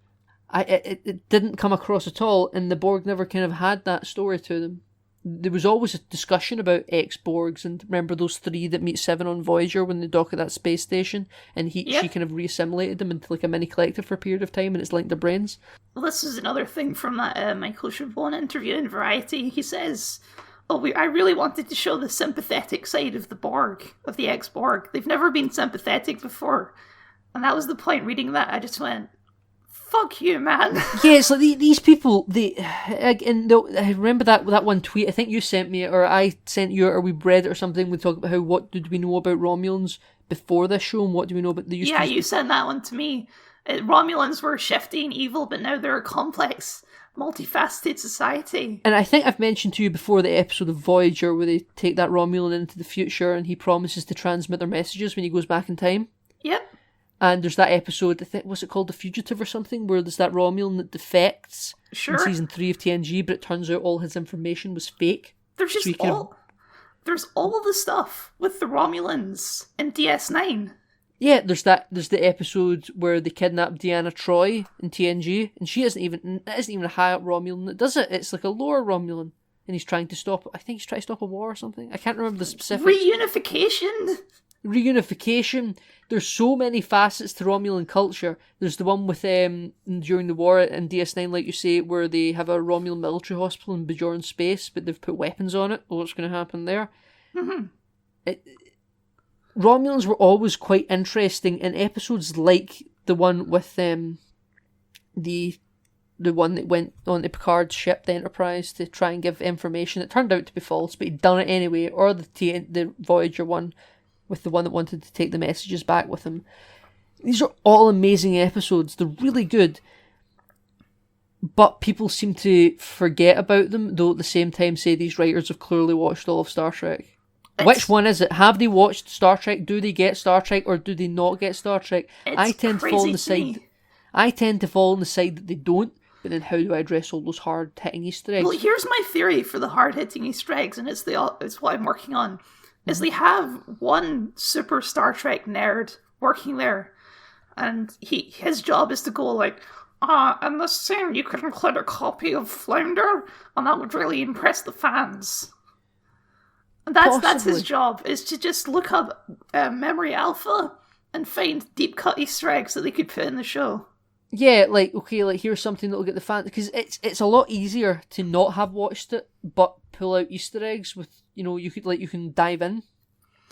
it didn't come across at all, and the Borg never kind of had that story to them. There was always a discussion about ex-Borgs, and remember those three that meet Seven on Voyager when they dock at that space station, and she kind of reassimilated them into like a mini collective for a period of time, and it's linked their brains. Well, this is another thing from that Michael Chabon interview in Variety. He says, I really wanted to show the sympathetic side of the Borg, of the ex-Borg. They've never been sympathetic before. And that was the point reading that. I just went, fuck you, man. Yeah, it's like these people, I remember that one tweet, I think you sent me it, or I sent you it, or we read it or something, we talk about what did we know about Romulans before this show, and what do we know about the you sent that one to me. Romulans were shifty and evil, but now they're a complex, multifaceted society. And I think I've mentioned to you before the episode of Voyager where they take that Romulan into the future and he promises to transmit their messages when he goes back in time. Yep. And there's that episode, I think, was it called The Fugitive or something, where there's that Romulan that defects in season 3 of TNG, but it turns out all his information was fake. There's just there's all the stuff with the Romulans in DS9. Yeah, there's the episode where they kidnap Deanna Troi in TNG, and it isn't even a high up Romulan that does it. It's like a lower Romulan, and he's trying to stop a war or something. I can't remember the specifics. Reunification. There's so many facets to Romulan culture. There's the one with during the war in DS9, like you say, where they have a Romulan military hospital in Bajoran space, but they've put weapons on it. What's going to happen there? Mm-hmm. Romulans were always quite interesting in episodes like the one with the one that went on the Picard ship, the Enterprise, to try and give information. It turned out to be false, but he'd done it anyway. Or the Voyager one with the one that wanted to take the messages back with him. These are all amazing episodes. They're really good. But people seem to forget about them, though at the same time say these writers have clearly watched all of Star Trek. Which one is it? Have they watched Star Trek? Do they get Star Trek, or do they not get Star Trek? I tend to fall on the side that they don't. But then, how do I address all those hard-hitting Easter eggs? Well, here's my theory for the hard-hitting Easter eggs, and it's what I'm working on. Is they have one super Star Trek nerd working there, and his job is to go like, in this scene you could include a copy of Flounder, and that would really impress the fans. And that's his job, is to just look up Memory Alpha and find deep cut Easter eggs that they could put in the show. Yeah, here's something that'll get the fans, because it's a lot easier to not have watched it, but pull out Easter eggs with, you can dive in.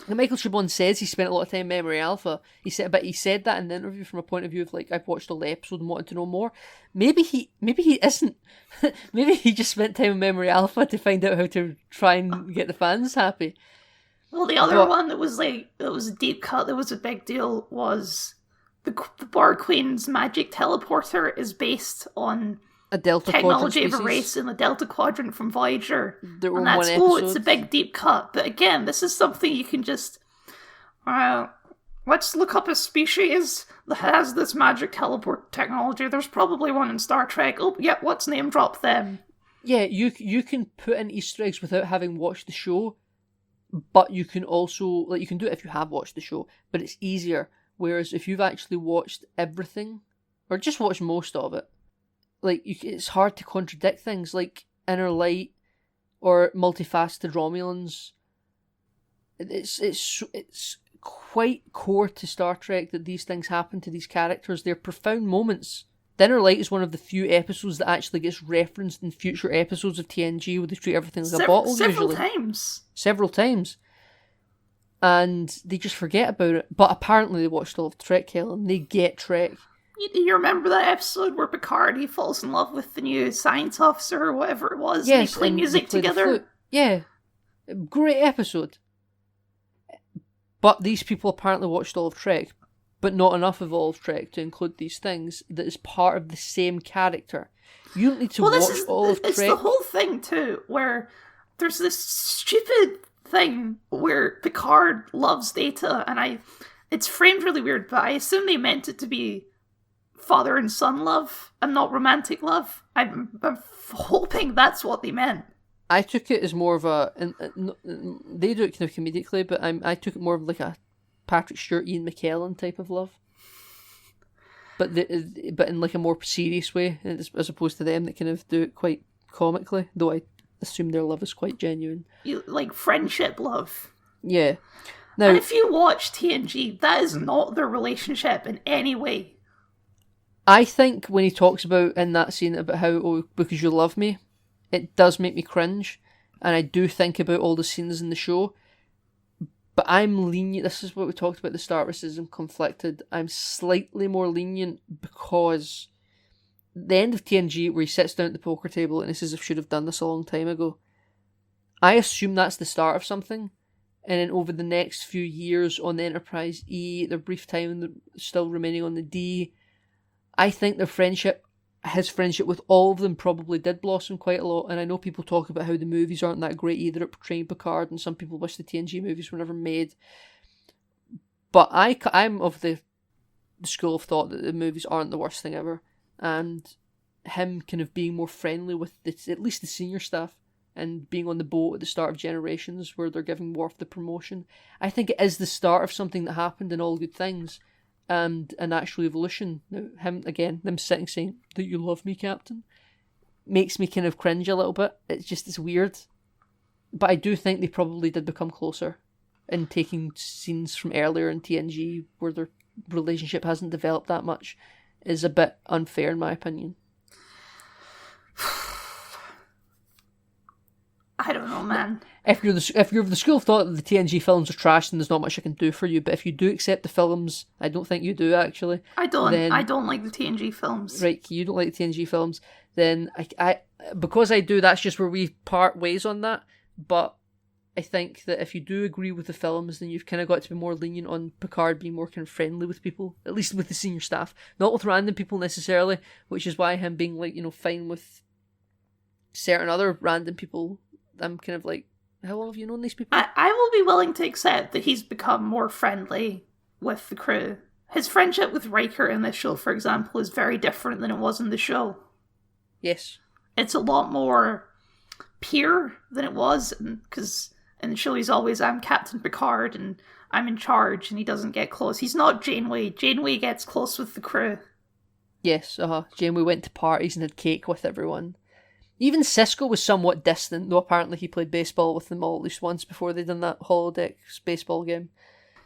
And Michael Chabon says he spent a lot of time in Memory Alpha. He said that in the interview from a point of view of like, I've watched all the episode and wanted to know more. Maybe he isn't. Maybe he just spent time in Memory Alpha to find out how to try and get the fans happy. Well, the other one that was a deep cut, that was a big deal, was the Borg Queen's magic teleporter is based on a Delta technology of a species. Race in the Delta Quadrant from Voyager. There were one episode. It's a big deep cut. But again, this is something you can just let's look up a species that has this magic teleport technology. There's probably one in Star Trek. Oh, yeah, let's name drop them. Yeah, you can put in Easter eggs without having watched the show, but you can also, you can do it if you have watched the show, but it's easier. Whereas if you've actually watched everything, or just watch most of it, like it's hard to contradict things like Inner Light or Multifaceted Romulans. It's quite core to Star Trek that these things happen to these characters. They're profound moments. The Inner Light is one of the few episodes that actually gets referenced in future episodes of TNG, where they treat everything like a bottle usually. Several times. And they just forget about it. But apparently they watched all of Trek, Helen. They get Trek. You remember that episode where Picard, he falls in love with the new science officer or whatever it was? Yes, and they play music together? Yeah. Great episode. But these people apparently watched all of Trek, but not enough of all of Trek to include these things that is part of the same character. You don't need to watch all of Trek. It's the whole thing too, where there's this stupid thing where Picard loves Data, and it's framed really weird, but I assume they meant it to be father and son love and not romantic love. I'm hoping that's what they meant. I took it as more of a... they do it kind of comedically, but I took it more of like a Patrick Stewart, Ian McKellen type of love. But in like a more serious way, as opposed to them that kind of do it quite comically, though I assume their love is quite genuine. Like friendship love. Yeah. Now, and if you watch TNG, that is not their relationship in any way. I think when he talks about in that scene about how, oh, because you love me, it does make me cringe, and I do think about all the scenes in the show, but I'm lenient. This is what we talked about at the start, racism conflicted. I'm slightly more lenient because the end of TNG, where he sits down at the poker table and he says, I should have done this a long time ago, I assume that's the start of something, and then over the next few years on the Enterprise E, their brief time still remaining on the D, I think their friendship, his friendship with all of them, probably did blossom quite a lot. And I know people talk about how the movies aren't that great either at portraying Picard, and some people wish the TNG movies were never made. But I'm of the school of thought that the movies aren't the worst thing ever, and him kind of being more friendly with at least the senior staff, and being on the boat at the start of Generations where they're giving Worf the promotion, I think it is the start of something that happened in All Good Things. And an actual evolution. Now, them sitting saying that you love me, Captain, makes me kind of cringe a little bit. It's weird. But I do think they probably did become closer in taking scenes from earlier in TNG where their relationship hasn't developed that much is a bit unfair in my opinion. I don't know, man. If you're of the school of thought that the TNG films are trash, then there's not much I can do for you. But if you do accept the films, I don't think you do actually. I don't like the TNG films. Right, you don't like the TNG films. Then I because I do, that's just where we part ways on that. But I think that if you do agree with the films, then you've kind of got to be more lenient on Picard being more kind of friendly with people, at least with the senior staff, not with random people necessarily. Which is why him being like, fine with certain other random people. I'm kind of like, how long have you known these people? I will be willing to accept that he's become more friendly with the crew. His friendship with Riker in this show, for example, is very different than it was in the show. Yes. It's a lot more peer than it was, because in the show he's always, I'm Captain Picard and I'm in charge, and he doesn't get close. He's not Janeway. Janeway gets close with the crew. Yes, Janeway went to parties and had cake with everyone. Even Sisko was somewhat distant, though apparently he played baseball with them all at least once before they done that holodeck baseball game.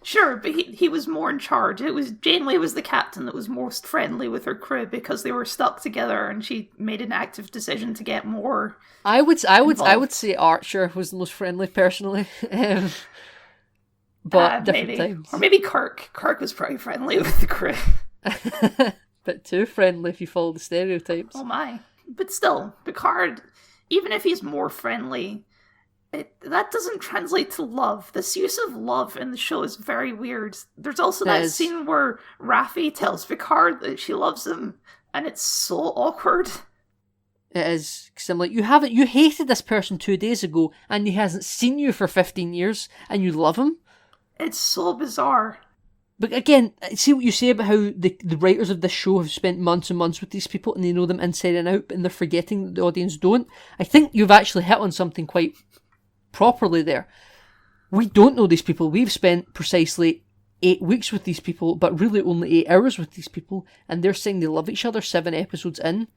Sure, but he was more in charge. Janeway was the captain that was most friendly with her crew because they were stuck together, and she made an active decision to get more. I would say Archer was the most friendly personally, but different times. Or maybe Kirk. Kirk was pretty friendly with the crew. Bit too friendly if you follow the stereotypes. Oh my. But still, Picard, even if he's more friendly, that doesn't translate to love. This use of love in the show is very weird. There's also that scene where Raffi tells Picard that she loves him, and it's so awkward. It is, because I'm like, you hated this person 2 days ago, and he hasn't seen you for 15 years, and you love him? It's so bizarre. But again, see what you say about how the writers of this show have spent months and months with these people and they know them inside and out, and they're forgetting that the audience don't. I think you've actually hit on something quite properly there. We don't know these people. We've spent precisely 8 weeks with these people, but really only 8 hours with these people, and they're saying they love each other 7 episodes in.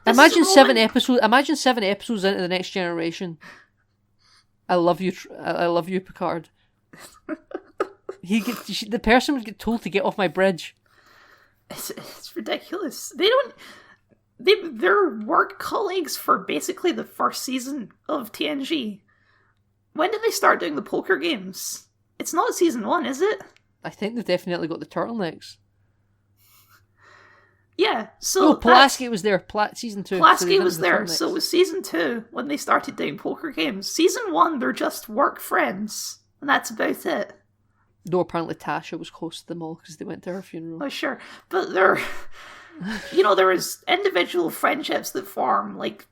Imagine 7 episodes. Imagine 7 episodes into the Next Generation. I love you, Picard. The person would get told to get off my bridge. It's ridiculous. They're work colleagues for basically the first season of TNG. When did they start doing the poker games? It's not season 1, is it? I think they've definitely got the turtlenecks. Yeah, so... Pulaski was there, season 2. Pulaski was there, so it was season 2 when they started doing poker games. Season 1, they're just work friends, and that's about it. Though apparently Tasha was close to them all because they went to her funeral. Oh, sure. But there is individual friendships that form, like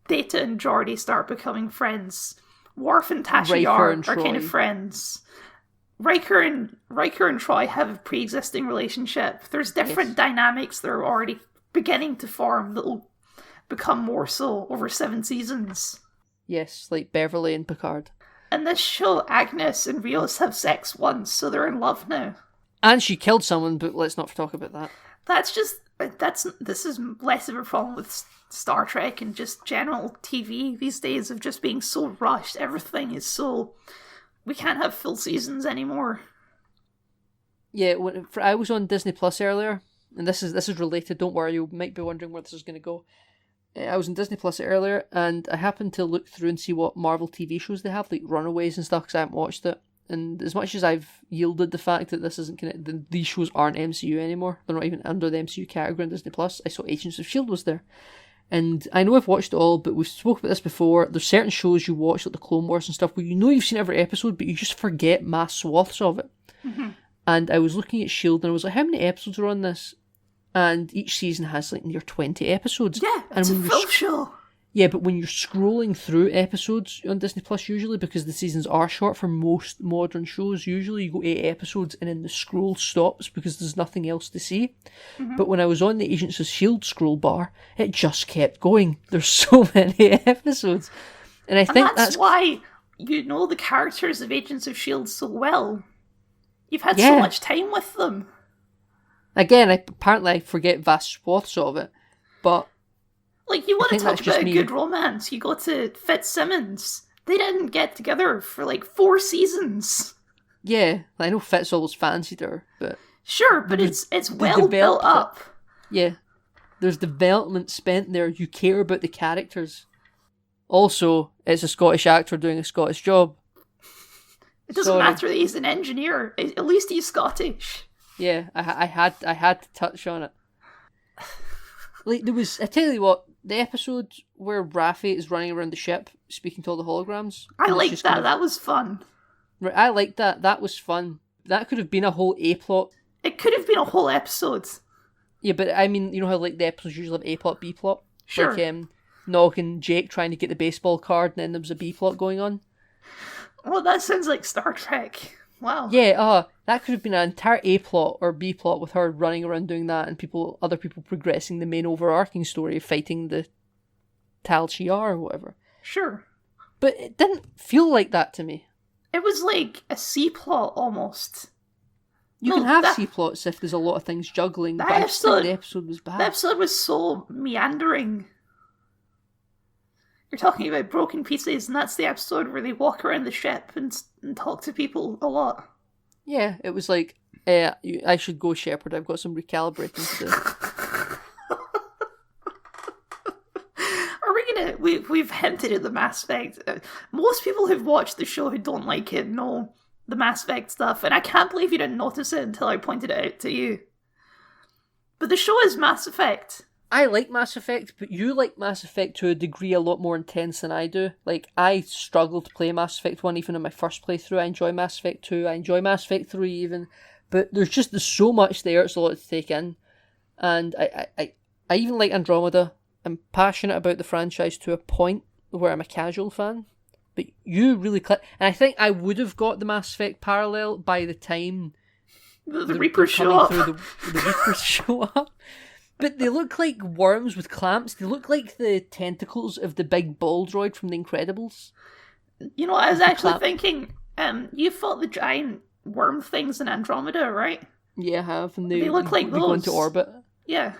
Data and Geordi start becoming friends. Worf and Tasha Yar are kind of friends. Riker and Troy have a pre-existing relationship. There's different dynamics that are already beginning to form that will become more so over 7 seasons. Yes, like Beverly and Picard. In this show, Agnes and Rios have sex once, so they're in love now. And she killed someone, but let's not talk about that. This is less of a problem with Star Trek and just general TV these days of just being so rushed. Everything is so... We can't have full seasons anymore. Yeah, I was on Disney Plus earlier, and this is related. Don't worry, you might be wondering where this is going to go. I was on Disney Plus earlier, and I happened to look through and see what Marvel TV shows they have, like Runaways and stuff, because I haven't watched it. And as much as I've yielded the fact that this isn't connected, these shows aren't MCU anymore. They're not even under the MCU category on Disney Plus. I saw Agents of S.H.I.E.L.D. was there. And I know I've watched it all, but we've spoken about this before. There's certain shows you watch, like the Clone Wars and stuff, where you know you've seen every episode, but you just forget mass swaths of it. Mm-hmm. And I was looking at S.H.I.E.L.D. and I was like, how many episodes are on this? And each season has like near 20 episodes. Yeah, it's a full show. Yeah, but when you're scrolling through episodes on Disney Plus, usually, because the seasons are short for most modern shows, usually you go 8 episodes and then the scroll stops because there's nothing else to see. Mm-hmm. But when I was on the Agents of S.H.I.E.L.D. scroll bar, it just kept going. There's so many episodes. And I think that's why you know the characters of Agents of S.H.I.E.L.D. so well. You've had so much time with them. Again, apparently I forget vast swaths of it, but... Like, you want to talk about a good romance, you go to Fitzsimmons. They didn't get together for, 4 seasons. Yeah, I know Fitz always fancied her, but... Sure, but it's well built up. Yeah. There's development spent there. You care about the characters. Also, it's a Scottish actor doing a Scottish job. It doesn't matter that he's an engineer. At least he's Scottish. Yeah, I had to touch on it. Like, I tell you what, the episode where Raffi is running around the ship speaking to all the holograms. I liked that. That was fun. Right, I liked that. That was fun. That could have been a whole A-plot. It could have been a whole episode. Yeah, but I mean, you know how the episodes usually have A-plot, B-plot? Sure. Like Nog and Jake trying to get the baseball card and then there was a B-plot going on. Oh, that sounds like Star Trek. Wow. Yeah, that could have been an entire A-plot or B-plot with her running around doing that and other people progressing the main overarching story of fighting the Tal Shiar or whatever. Sure. But it didn't feel like that to me. It was like a C-plot almost. You can have C-plots if there's a lot of things juggling, but I just think the episode was bad. The episode was so meandering. You're talking about broken pieces, and that's the episode where they walk around the ship and talk to people a lot. Yeah, it was like, I should go, Shepard. I've got some recalibrating to do. We've hinted at the Mass Effect. Most people who've watched the show who don't like it know the Mass Effect stuff, and I can't believe you didn't notice it until I pointed it out to you. But the show is Mass Effect. I like Mass Effect, but you like Mass Effect to a degree a lot more intense than I do. Like, I struggle to play Mass Effect 1 even in my first playthrough. I enjoy Mass Effect 2, I enjoy Mass Effect 3 even. But there's so much there, it's a lot to take in. And I even like Andromeda. I'm passionate about the franchise to a point where I'm a casual fan. But you really click. And I think I would have got the Mass Effect parallel by the time the Reapers show up. The Reapers show up. But they look like worms with clamps. They look like the tentacles of the big ball droid from The Incredibles. You know, I was actually thinking, You fought the giant worm things in Andromeda, right? Yeah, I have, and They look like they go those. into orbit. Yeah.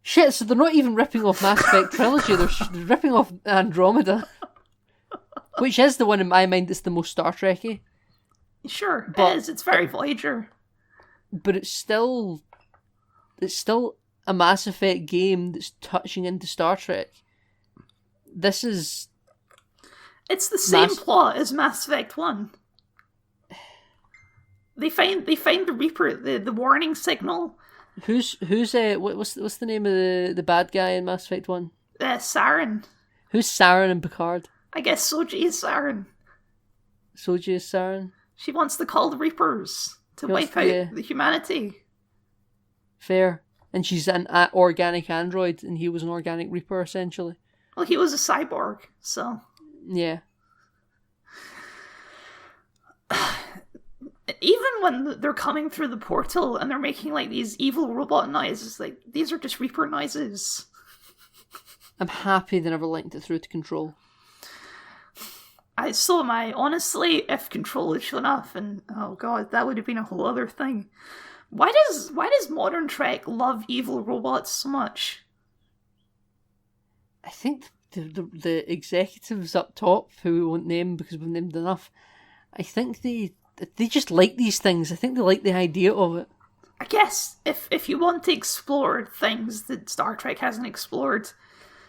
Shit, so they're not even ripping off Mass Effect Trilogy, they're ripping off Andromeda. Which is the one in my mind that's the most Star Trek-y. Sure, it is. It's very Voyager. But it's still a Mass Effect game that's touching into Star Trek. This is... It's the same plot as Mass Effect 1. They find the Reaper, the warning signal. What's the name of the bad guy in Mass Effect 1? Saren. Who's Saren in Picard? I guess Soji is Saren. Soji is Saren? She wants to call the Reapers to wipe out the humanity. Fair. And she's an organic android, and he was an organic Reaper, essentially. Well, he was a cyborg, so... Yeah. Even when they're coming through the portal and they're making like these evil robot noises, like these are just Reaper noises. I'm happy they never linked it through to Control. So am I. Honestly, if Control had shown up, and oh god, that would have been a whole other thing. Why does modern Trek love evil robots so much? I think the executives up top, who we won't name because we've named enough, I think they just like these things. I think they like the idea of it. I guess if you want to explore things that Star Trek hasn't explored,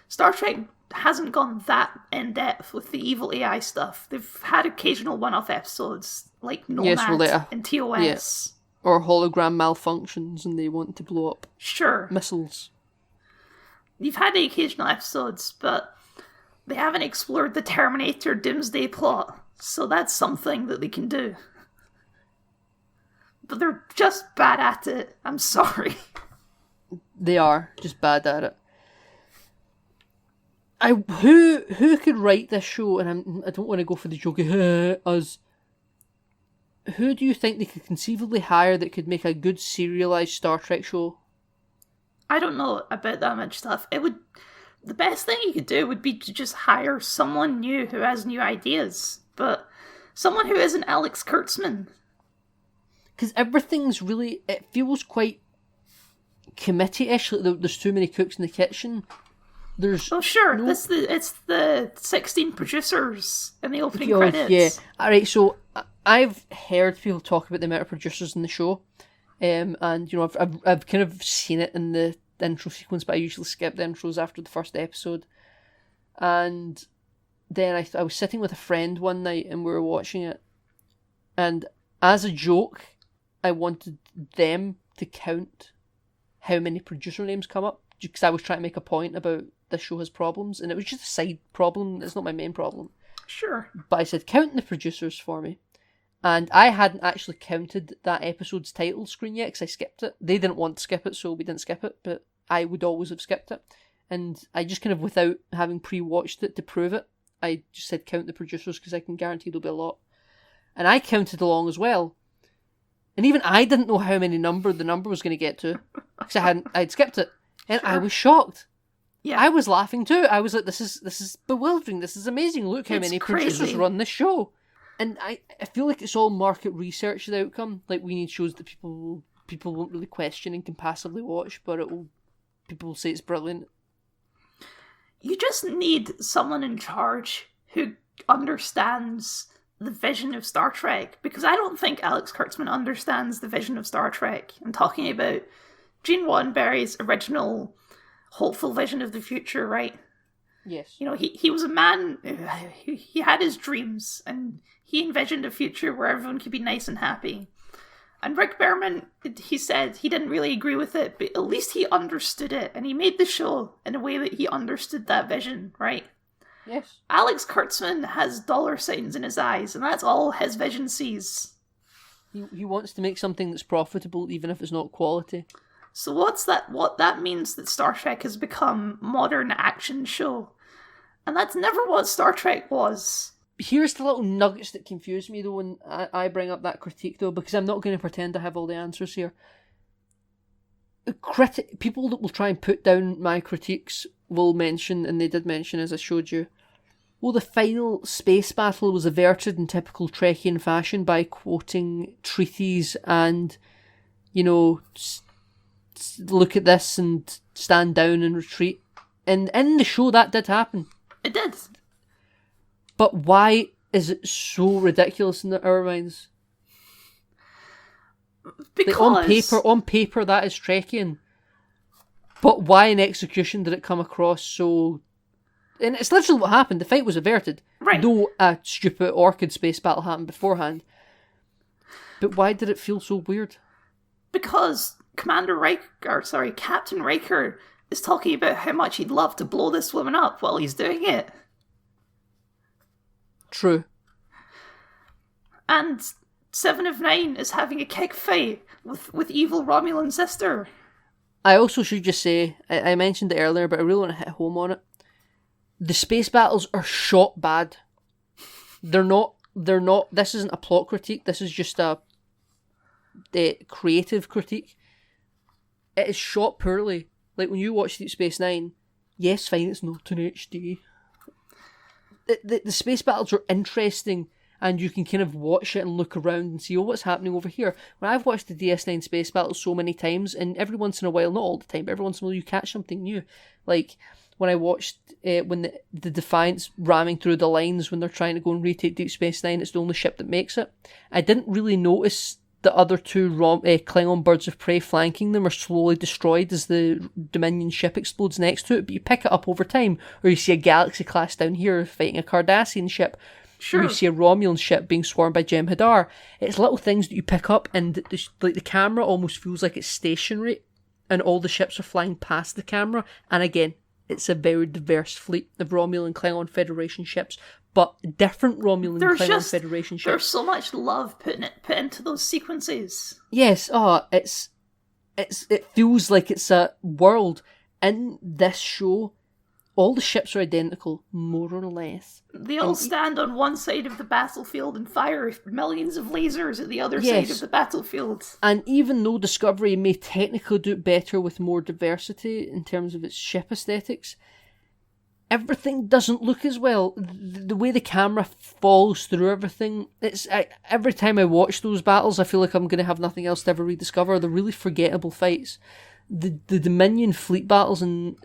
Star Trek hasn't gone that in depth with the evil AI stuff. They've had occasional one-off episodes like Nomad and TOS. Yeah. Or hologram malfunctions and they want to blow up missiles. You've had the occasional episodes, but they haven't explored the Terminator Doomsday plot, so that's something that they can do. But they're just bad at it. I'm sorry. They are just bad at it. Who could write this show? And I don't want to go for the joke us. Who do you think they could conceivably hire that could make a good serialized Star Trek show? I don't know about that much stuff. The best thing you could do would be to just hire someone new who has new ideas, but someone who isn't Alex Kurtzman. Because everything's really, it feels quite committee-ish. Like there's too many cooks in the kitchen. It's the 16 producers in the opening credits. Yeah, alright, so I've heard people talk about the amount of producers in the show, and I've kind of seen it in the intro sequence, but I usually skip the intros after the first episode. And then I was sitting with a friend one night and we were watching it, and as a joke, I wanted them to count how many producer names come up, because I was trying to make a point about this show has problems, and it was just a side problem. It's not my main problem. Sure. But I said, count the producers for me. And I hadn't actually counted that episode's title screen yet, because I skipped it. They didn't want to skip it, so we didn't skip it, but I would always have skipped it. And I just kind of, without having pre-watched it to prove it, I just said count the producers, because I can guarantee there'll be a lot. And I counted along as well. And even I didn't know how many the number was going to get to, because I'd skipped it. And I was shocked. Yeah, I was laughing too. I was like, this is bewildering. This is amazing. Look how many producers run this show. And I feel like it's all market research, the outcome. Like, we need shows that people won't really question and can passively watch, but people will say it's brilliant. You just need someone in charge who understands the vision of Star Trek, because I don't think Alex Kurtzman understands the vision of Star Trek. I'm talking about Gene Roddenberry's original hopeful vision of the future, right? Yes. You know, he was a man, he had his dreams, and he envisioned a future where everyone could be nice and happy. And Rick Berman, he said he didn't really agree with it, but at least he understood it, and he made the show in a way that he understood that vision, right? Yes. Alex Kurtzman has dollar signs in his eyes, and that's all his vision sees. He wants to make something that's profitable, even if it's not quality. So what that means that Star Trek has become modern action show. And that's never what Star Trek was. Here's the little nuggets that confuse me though when I bring up that critique though, because I'm not going to pretend I have all the answers here. People that will try and put down my critiques will mention, and they did mention as I showed you, Well, the final space battle was averted in typical Trekkian fashion by quoting treaties and, look at this and stand down and retreat. And in the show, that did happen. It did. But why is it so ridiculous in our minds? Because... on paper, that is Trekkian. But why in execution did it come across so... And it's literally what happened. The fight was averted. Right. Though a stupid Orchid space battle happened beforehand. But why did it feel so weird? Because Captain Riker is talking about how much he'd love to blow this woman up while he's doing it. True. And 7 of 9 is having a kick fight with evil Romulan sister. I also should just say, I mentioned it earlier, but I really want to hit home on it. The space battles are shot bad. They're not, this isn't a plot critique, this is just a creative critique. It is shot poorly. Like when you watch Deep Space Nine, yes, fine, it's not in HD. The space battles are interesting, and you can kind of watch it and look around and see, what's happening over here. When I've watched the DS9 space battles so many times, and every once in a while, not all the time, but every once in a while you catch something new. Like when I watched when the Defiant's ramming through the lines when they're trying to go and retake Deep Space Nine, it's the only ship that makes it. I didn't really notice the other two Klingon birds of prey flanking them are slowly destroyed as the Dominion ship explodes next to it, but you pick it up over time, or you see a Galaxy class down here fighting a Cardassian ship. Sure. Or you see a Romulan ship being swarmed by Jem'Hadar. It's little things that you pick up, and the camera almost feels like it's stationary, and all the ships are flying past the camera. And again, it's a very diverse fleet of Romulan Klingon Federation ships, but different Romulan Klingon Federation ships. There's so much love put into those sequences. Yes, it feels like it's a world. In this show, all the ships are identical, more or less. They all stand on one side of the battlefield and fire millions of lasers at the other side of the battlefield. And even though Discovery may technically do it better with more diversity in terms of its ship aesthetics, everything doesn't look as well. The way the camera falls through everything, every time I watch those battles, I feel like I'm going to have nothing else to ever rediscover. They're really forgettable fights. The Dominion fleet battles in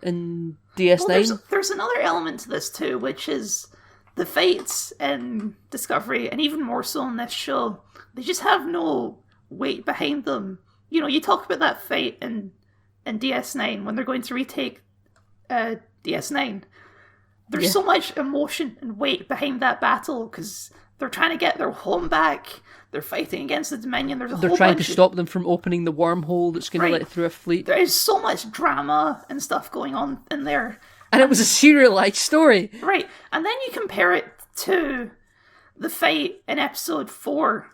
DS9... Well, there's another element to this too, which is the fights in Discovery, and even more so in this show, they just have no weight behind them. You talk about that fight in DS9 when they're going to retake DS9. There's so much emotion and weight behind that battle because they're trying to get their home back. They're fighting against the Dominion. They're trying to stop them from opening the wormhole that's going to let through a fleet. There is so much drama and stuff going on in there. And it was a serialized story. Right. And then you compare it to the fight in episode 4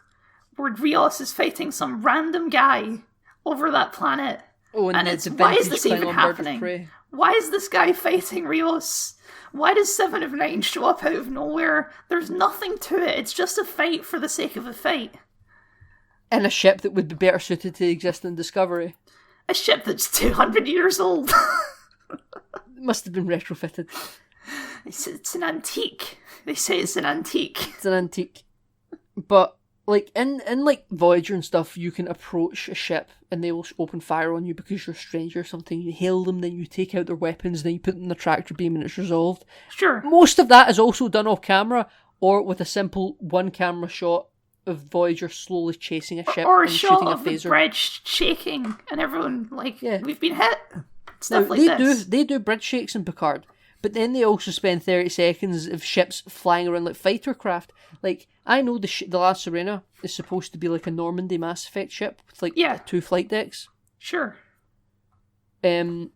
where Rios is fighting some random guy over that planet. Oh, and it's, why is this even happening? Why is this guy fighting Rios? Why does 7 of 9 show up out of nowhere? There's nothing to it. It's just a fight for the sake of a fight. And a ship that would be better suited to exist in Discovery. A ship that's 200 years old. It must have been retrofitted. It's an antique. They say it's an antique. It's an antique. But, like, in like Voyager and stuff, you can approach a ship and they will open fire on you because you're a stranger or something. You hail them, then you take out their weapons, then you put them in the tractor beam and it's resolved. Sure. Most of that is also done off camera or with a simple one camera shot of Voyager slowly chasing a ship or and shooting a phaser. Or a shot of the bridge shaking and everyone, we've been hit. Stuff like this. They do bridge shakes in Picard. But then they also spend 30 seconds of ships flying around like fighter craft. Like, I know the La Serena is supposed to be like a Normandy Mass Effect ship with like 2 flight decks. Sure. It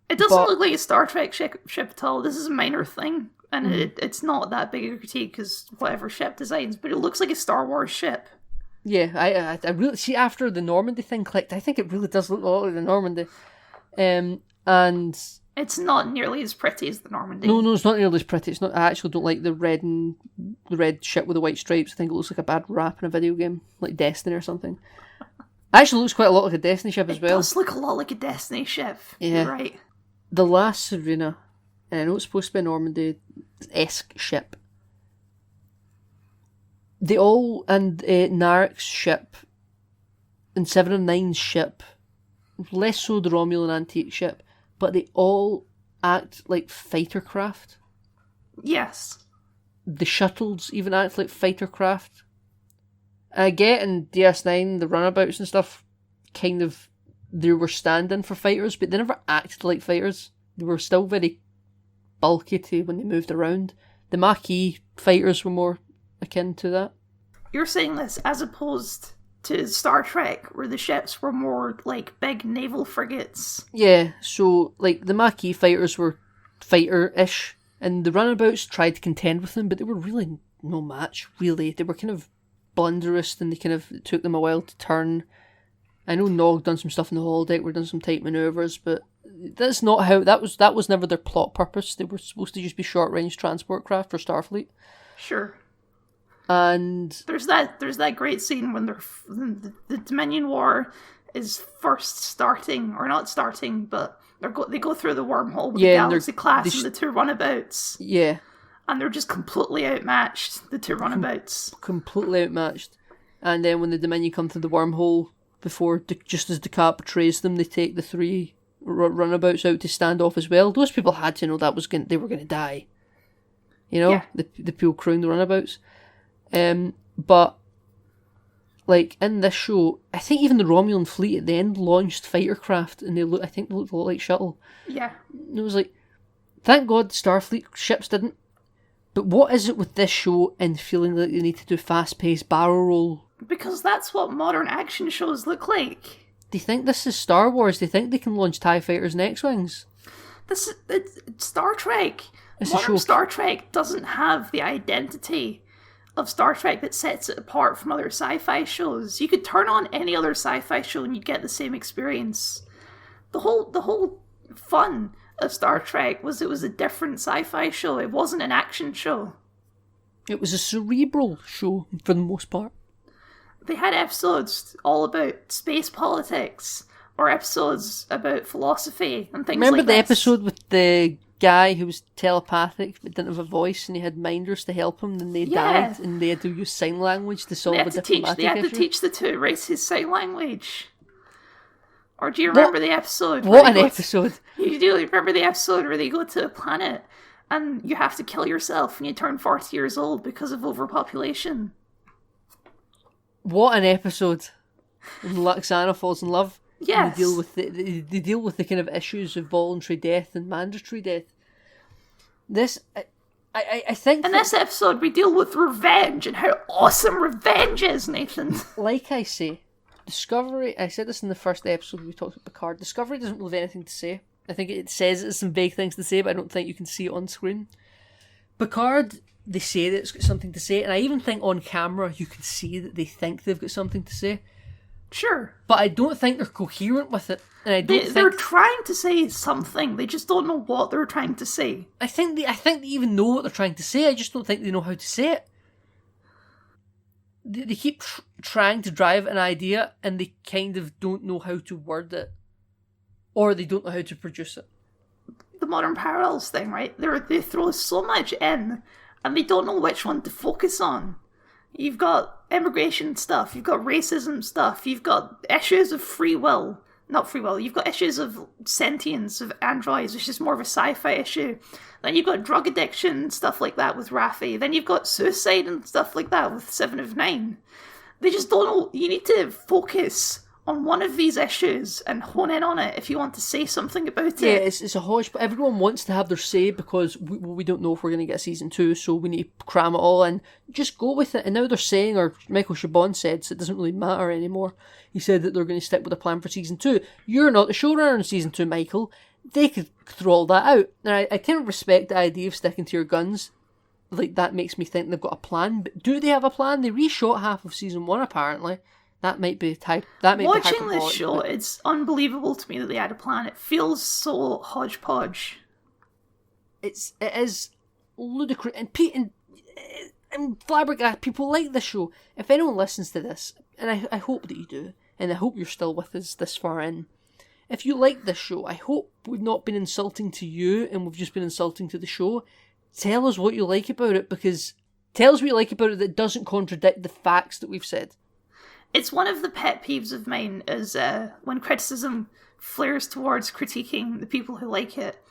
doesn't look like a Star Trek ship at all. This is a minor thing. And it's not that big a critique because whatever ship designs, but it looks like a Star Wars ship. Yeah, I really... See, after the Normandy thing clicked, I think it really does look a lot like the Normandy. And... It's not nearly as pretty as the Normandy. No, it's not nearly as pretty. It's not. I actually don't like the red ship with the white stripes. I think it looks like a bad rap in a video game, like Destiny or something. It actually looks quite a lot like a Destiny ship as well. It does look a lot like a Destiny ship. Yeah. You're right. The La Serena and I know it's supposed to be a Normandy-esque ship. They all, and Narek's ship, and Seven of Nine's ship, less so the Romulan antique ship, but they all act like fighter craft. Yes. The shuttles even act like fighter craft. And I get in DS9, the runabouts and stuff, kind of, they were stand-in for fighters, but they never acted like fighters. They were still very bulky to when they moved around. The Maquis fighters were more akin to that. You're saying this as opposed to Star Trek, where the ships were more like big naval frigates. Yeah, so like the Maquis fighters were fighter-ish, and the runabouts tried to contend with them, but they were really no match, really. They were kind of blunderous, and it took them a while to turn. I know Nog done some stuff in the holodeck, we're done some tight manoeuvres, but that's not how, that was never their plot purpose. They were supposed to just be short-range transport craft for Starfleet. Sure. And there's that great scene when the Dominion War is first starting, or not starting, but they go through the wormhole with the Galaxy class and the two runabouts. Yeah. And they're just completely outmatched, the two runabouts. Completely outmatched. And then when the Dominion come through the wormhole, just as Decap betrays them, they take the three runabouts out to stand off as well. Those people had to know they were going to die. You know? Yeah. The people crewing the runabouts. But like in this show, I think even the Romulan fleet at the end launched fighter craft, and they looked a lot like shuttle. Yeah. And it was like, thank God Starfleet ships didn't. But what is it with this show and feeling like they need to do fast-paced barrel roll? Because that's what modern action shows look like. They think this is Star Wars. They think they can launch TIE fighters and X-Wings. It's Star Trek. Modern Star Trek doesn't have the identity of Star Trek that sets it apart from other sci-fi shows. You could turn on any other sci-fi show and you'd get the same experience. The whole fun of Star Trek was it was a different sci-fi show. It wasn't an action show. It was a cerebral show for the most part. They had episodes all about space politics or episodes about philosophy and things like that. Remember the episode with the guy who was telepathic but didn't have a voice, and he had minders to help him, and they died, and they had to use sign language to solve a diplomatic issue? They had to teach the two races sign language. Or do you remember the episode? What an episode! You do remember the episode where they go to a planet and you have to kill yourself when you turn 40 years old because of overpopulation. What an episode! And Lwaxana falls in love. Yes. They deal with the kind of issues of voluntary death and mandatory death. This, I think... In this episode, we deal with revenge and how awesome revenge is, Nathan. Like I say, Discovery, I said this in the first episode we talked about Picard, Discovery doesn't really have anything to say. I think it says it's some vague things to say, but I don't think you can see it on screen. Picard, they say that it's got something to say, and I even think on camera you can see that they think they've got something to say. Sure. But I don't think they're coherent with it. And I don't think... They're trying to say something, they just don't know what they're trying to say. I think they even know what they're trying to say, I just don't think they know how to say it. They keep trying to drive an idea, and they kind of don't know how to word it. Or they don't know how to produce it. The modern parallels thing, right? They throw so much in, and they don't know which one to focus on. You've got immigration stuff, you've got racism stuff, you've got issues of free will. Not free will, you've got issues of sentience, of androids, which is more of a sci-fi issue. Then you've got drug addiction, stuff like that with Raffi. Then you've got suicide and stuff like that with 7 of 9. They just don't know. You need to focus on one of these issues and hone in on it if you want to say something about it. Yeah, it's a hodge, but everyone wants to have their say because we don't know if we're going to get season 2, so we need to cram it all in. Just go with it. And now they're saying, or Michael Chabon said, so it doesn't really matter anymore. He said that they're going to stick with a plan for season 2. You're not the showrunner in season 2, Michael. They could throw all that out. And I kind of respect the idea of sticking to your guns. Like, that makes me think they've got a plan. But do they have a plan? They reshot half of season 1, apparently. That might be Watching this show, it's unbelievable to me that they had a plan. It feels so hodgepodge. It is ludicrous, and flabbergasted. People like this show. If anyone listens to this, and I hope that you do, and I hope you're still with us this far in, if you like this show, I hope we've not been insulting to you and we've just been insulting to the show. Tell us what you like about it, because tell us what you like about it that doesn't contradict the facts that we've said. It's one of the pet peeves of mine is when criticism flares towards critiquing the people who like it.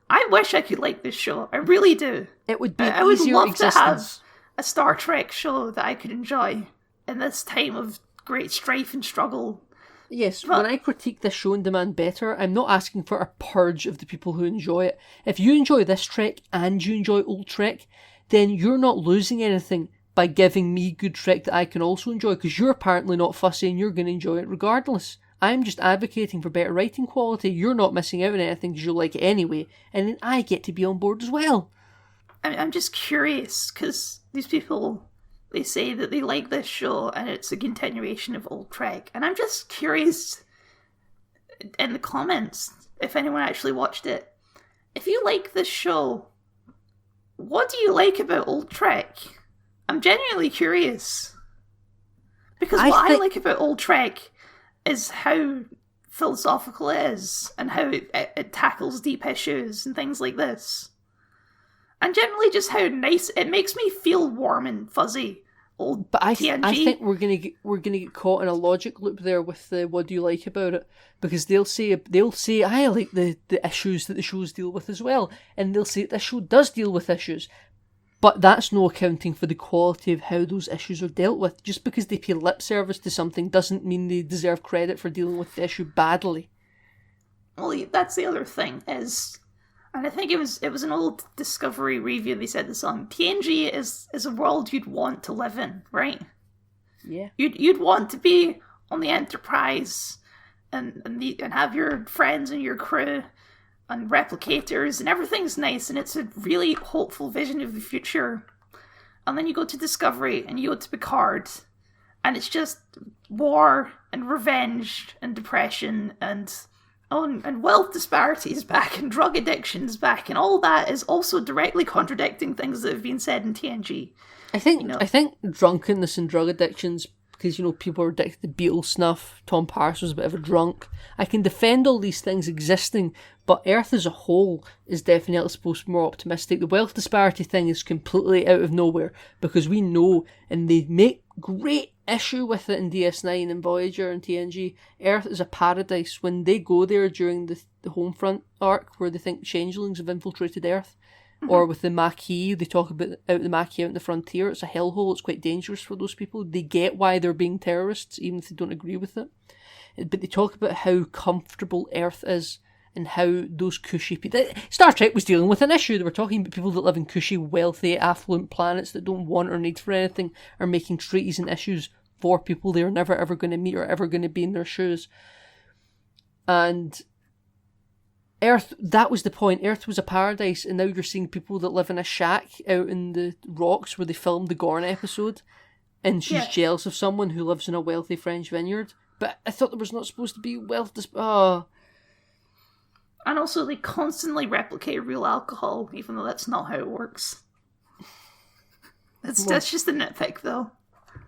I wish I could like this show. I really do. It would be I would love existence. to have a Star Trek show that I could enjoy in this time of great strife and struggle. Yes, when I critique this show and demand better, I'm not asking for a purge of the people who enjoy it. If you enjoy this Trek and you enjoy old Trek, then you're not losing anything by giving me good Trek that I can also enjoy, because you're apparently not fussy and you're going to enjoy it regardless. I'm just advocating for better writing quality. You're not missing out on anything because you like it anyway, and then I get to be on board as well. I'm just curious, because these people, they say that they like this show and it's a continuation of old Trek, and I'm just curious in the comments if anyone actually watched it. If you like this show, what do you like about old Trek? I'm genuinely curious. Because what I like about old Trek is how philosophical it is and how it tackles deep issues and things like this. And generally just how nice it makes me feel warm and fuzzy. Old but TNG. I think we're gonna get caught in a logic loop there with the what do you like about it, because they'll say I like the issues that the shows deal with as well, and they'll say this show does deal with issues, but that's no accounting for the quality of how those issues are dealt with. Just because they pay lip service to something doesn't mean they deserve credit for dealing with the issue badly. Well, that's the other thing is, and I think it was an old Discovery review, they said this on, TNG is a world you'd want to live in, right? Yeah. You'd want to be on the Enterprise and have your friends and your crew and replicators and everything's nice and it's a really hopeful vision of the future. And then you go to Discovery and you go to Picard and it's just war and revenge and depression and wealth disparities back and drug addictions back, and all that is also directly contradicting things that have been said in TNG. I think drunkenness and drug addictions, because people are addicted to Beatles snuff. Tom Paris was a bit of a drunk. I can defend all these things existing, but Earth as a whole is definitely supposed to be more optimistic. The wealth disparity thing is completely out of nowhere, because we know, and they make great issue with it in DS9 and Voyager and TNG, Earth is a paradise. When they go there during the Homefront arc, where they think changelings have infiltrated Earth, or with the Maquis, they talk about the Maquis out in the frontier, it's a hellhole, it's quite dangerous for those people. They get why they're being terrorists, even if they don't agree with it. But they talk about how comfortable Earth is, and how those cushy people... Star Trek was dealing with an issue. They were talking about people that live in cushy, wealthy, affluent planets that don't want or need for anything, are making treaties and issues for people they're never ever going to meet or ever going to be in their shoes. And Earth, that was the point. Earth was a paradise, and now you're seeing people that live in a shack out in the rocks where they filmed the Gorn episode, and she's jealous of someone who lives in a wealthy French vineyard. But I thought there was not supposed to be wealth... And also, they constantly replicate real alcohol, even though that's not how it works. That's just a nitpick, though.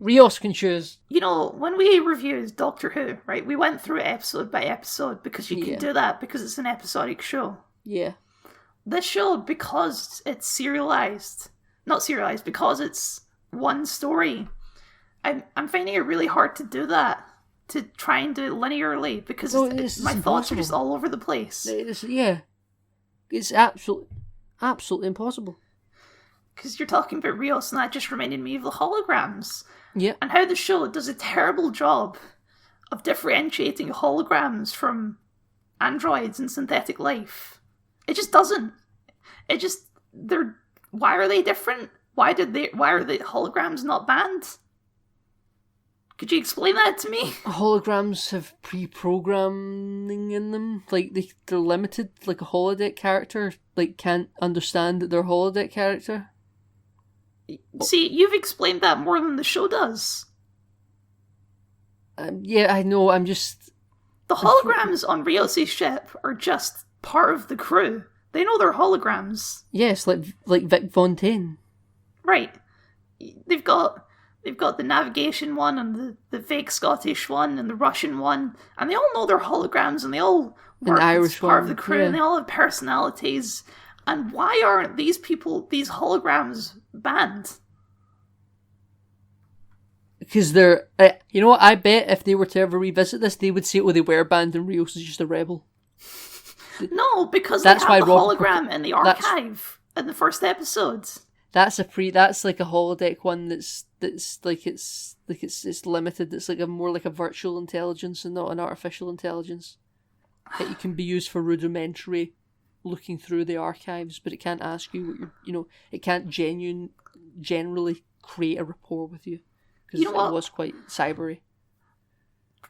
Rios can choose. When we reviewed Doctor Who, right, we went through it episode by episode, because you can do that, because it's an episodic show. Yeah. This show, because it's because it's one story, I'm finding it really hard to do that. To try and do it linearly, because my thoughts are just all over the place. It's absolutely impossible. Because you're talking about Rios, and that just reminded me of the holograms. Yeah. And how the show does a terrible job of differentiating holograms from androids and synthetic life. It just doesn't. Why are they different? Why are the holograms not banned? Could you explain that to me? Holograms have pre-programming in them. Like, they're limited. Like, a holodeck character, can't understand that they're a holodeck character. See, you've explained that more than the show does. Yeah, I know, I'm just... The holograms on Rios' ship are just part of the crew. They know they're holograms. Yes, like Vic Fontaine. Right. They've got They've got the navigation one and the fake Scottish one and the Russian one, and they all know they're holograms and they all work as part of the crew and they all have personalities. And why aren't these holograms, banned? Because they're... you know what, I bet if they were to ever revisit this, they would say, oh, they were banned and Rios is just a rebel. No, because that's they have the hologram in the archive in the first episode. That's like a holodeck one that's like it's limited. It's like more like a virtual intelligence and not an artificial intelligence. It can be used for rudimentary looking through the archives, but it can't ask you what it can't generally create a rapport with you. Because it was quite cybery.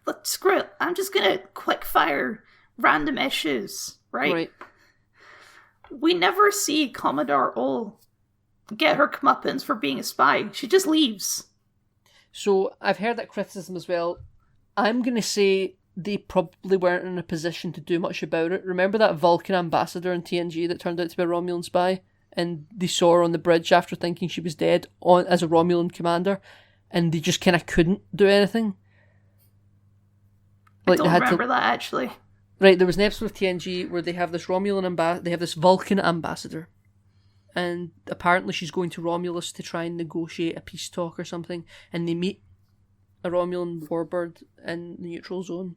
But screw it, I'm just gonna quick fire random issues, right? We never see Commodore O get her comeuppance for being a spy. She just leaves. So I've heard that criticism as well. I'm going to say they probably weren't in a position to do much about it. Remember that Vulcan ambassador in TNG that turned out to be a Romulan spy? And they saw her on the bridge after thinking she was dead as a Romulan commander, and they just kind of couldn't do anything. I don't remember that, actually. Right, there was an episode of TNG where they have this they have this Vulcan ambassador. And apparently she's going to Romulus to try and negotiate a peace talk or something. And they meet a Romulan warbird in the neutral zone.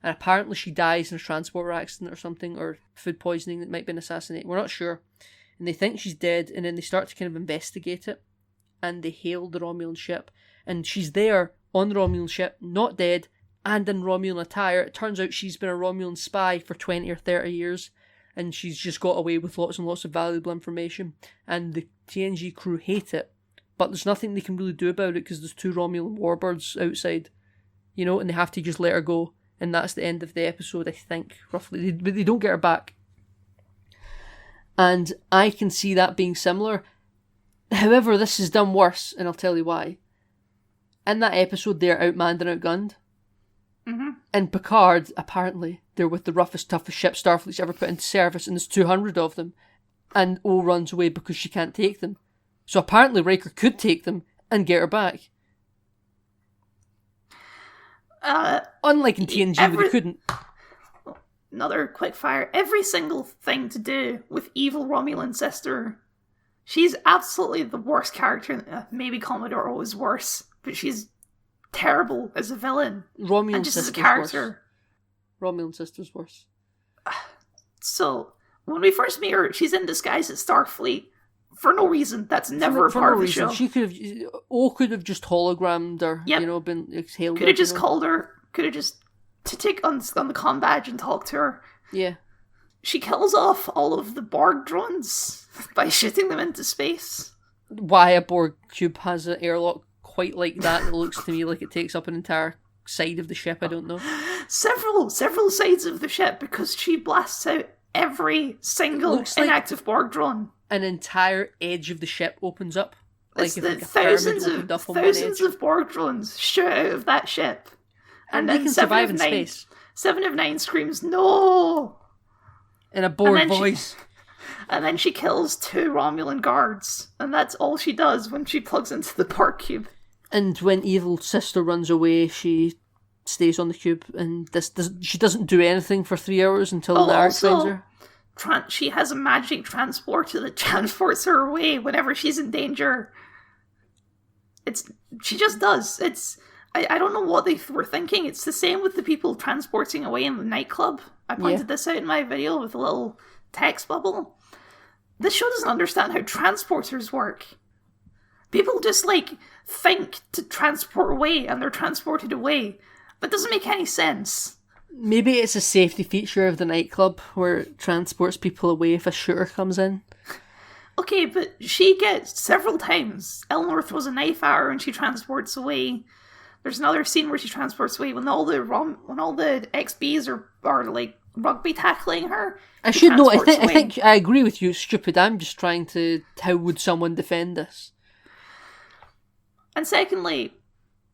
And apparently she dies in a transporter accident or something, or food poisoning that might be an assassination. We're not sure. And they think she's dead, and then they start to kind of investigate it. And they hail the Romulan ship. And she's there on the Romulan ship, not dead, and in Romulan attire. It turns out she's been a Romulan spy for 20 or 30 years. And she's just got away with lots and lots of valuable information. And the TNG crew hate it. But there's nothing they can really do about it because there's 2 Romulan warbirds outside. And they have to just let her go. And that's the end of the episode, I think, roughly. They don't get her back. And I can see that being similar. However, this is done worse, and I'll tell you why. In that episode, they're outmanned and outgunned. Mm-hmm. And Picard, apparently, they're with the roughest, toughest ship Starfleet's ever put into service, and there's 200 of them. And O runs away because she can't take them. So apparently Riker could take them and get her back. Unlike in TNG, where they couldn't. Another quick fire. Every single thing to do with evil Romulan sister. She's absolutely the worst character. Maybe Commodore O is worse, but she's terrible as a villain. Romulan and just as a sister's character. Worse. Romulan sister's worse. So, when we first meet her, she's in disguise at Starfleet. For no reason. That's never a part of the show. She could have just hologrammed her, been exhaled. Could have just called her. Could have just to take on the comm badge and talk to her. Yeah. She kills off all of the Borg drones by shooting them into space. Why a Borg cube has an airlock quite like that? It looks to me like it takes up an entire side of the ship. I don't know. Several sides of the ship, because she blasts out every single inactive Borg drone. An entire edge of the ship opens up. Like thousands of Borg drones shoot out of that ship. And they can survive in space. 7 of 9 screams, "No!" In a Borg voice. And then she kills 2 Romulan guards. And that's all she does when she plugs into the Borg cube. And when evil sister runs away, she stays on the cube. And she doesn't do anything for 3 hours until Narek finds her. She has a magic transporter that transports her away whenever she's in danger. She just does. I don't know what they were thinking. It's the same with the people transporting away in the nightclub. I pointed this out in my video with a little text bubble. This show doesn't understand how transporters work. People just, think to transport away, and they're transported away. That doesn't make any sense. Maybe it's a safety feature of the nightclub where it transports people away if a shooter comes in. Okay, but she gets several times. Elnor throws a knife at her and she transports away. There's another scene where she transports away when all the XBs are rugby tackling her. I should know. I think I agree with you. Stupid. I'm just trying to. How would someone defend this? And secondly,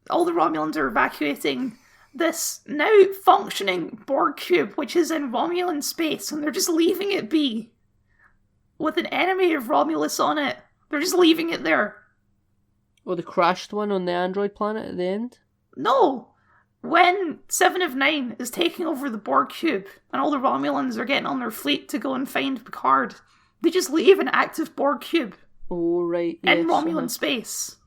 all the Romulans are evacuating this now functioning Borg cube, which is in Romulan space, and they're just leaving it be. With an enemy of Romulus on it. They're just leaving it there. Or the crashed one on the android planet at the end? No! When Seven of Nine is taking over the Borg cube and all the Romulans are getting on their fleet to go and find Picard, they just leave an active Borg cube Oh, right. Yes, in Romulan space.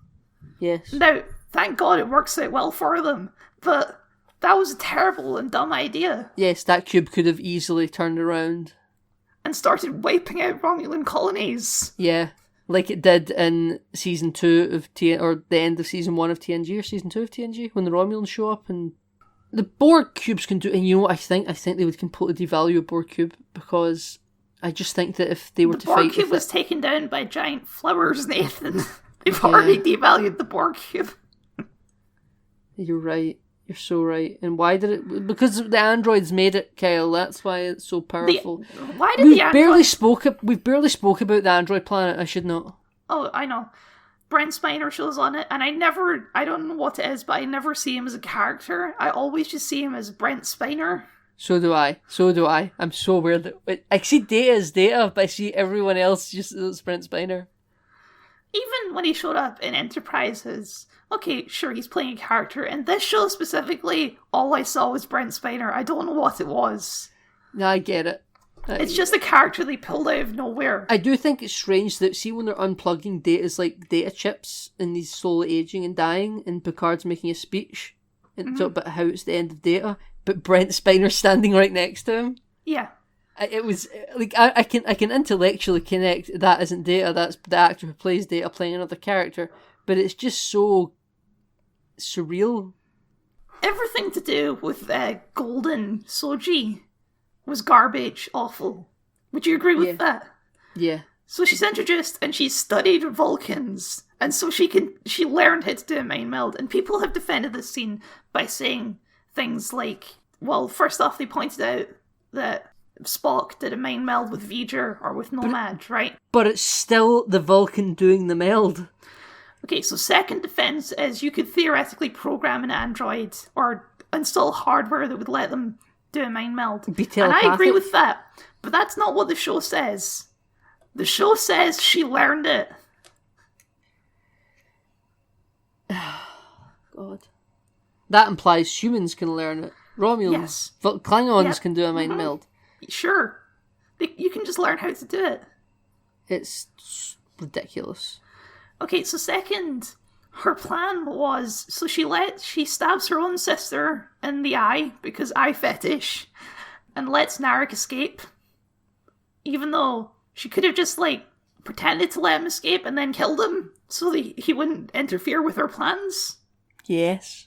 Yes. Now, thank God it works out well for them, but that was a terrible and dumb idea. Yes, that cube could have easily turned around. And started wiping out Romulan colonies. Yeah, like it did in season 2 of or the end of season 1 of TNG, or season 2 of TNG, when the Romulans show up. And the Borg cubes can do, and you know what I think? I think they would completely devalue a Borg cube, because I just think that if they were to fight... The Borg cube was taken down by giant flowers, Nathan. They've already devalued the Borg cube. You're right. You're so right. And why did it... Because the androids made it, Kyle. That's why it's so powerful. Why did the androids... We've barely spoke about the android planet. I should know. Oh, I know. Brent Spiner shows on it, and I don't know what it is, but I never see him as a character. I always just see him as Brent Spiner. So do I. I'm so weird that... I see Data as Data, but I see everyone else just as Brent Spiner. Even when he showed up in Enterprises... Okay, sure, he's playing a character. In this show specifically, all I saw was Brent Spiner. I don't know what it was. No, I get it. It's just a character they pulled out of nowhere. I do think it's strange that, see, when they're unplugging Data's, like, data chips, and he's slowly aging and dying, and Picard's making a speech, and talk about how it's the end of Data, but Brent Spiner's standing right next to him. Yeah. It was, like, I can intellectually connect that isn't Data, that's the actor who plays Data playing another character, but it's just so surreal. Everything to do with Golden Soji was garbage, awful. Would you agree with that? Yeah. So she's introduced and she's studied Vulcans, and so she learned how to do a mind meld, and people have defended this scene by saying things like, well, first off, they pointed out that Spock did a mind meld with V'ger or with Nomad, right? But it's still the Vulcan doing the meld. Okay, so second defense is you could theoretically program an android or install hardware that would let them do a mind meld. Be telepathic. And I agree with that, but that's not what the show says. The show says she learned it. God. That implies humans can learn it. Romulans. Yes. Klingons can do a mind meld. Sure. You can just learn how to do it. It's ridiculous. Okay, so second, her plan was, so she stabs her own sister in the eye, because eye fetish, and lets Narek escape. Even though she could have just, like, pretended to let him escape and then killed him, so that he wouldn't interfere with her plans. Yes.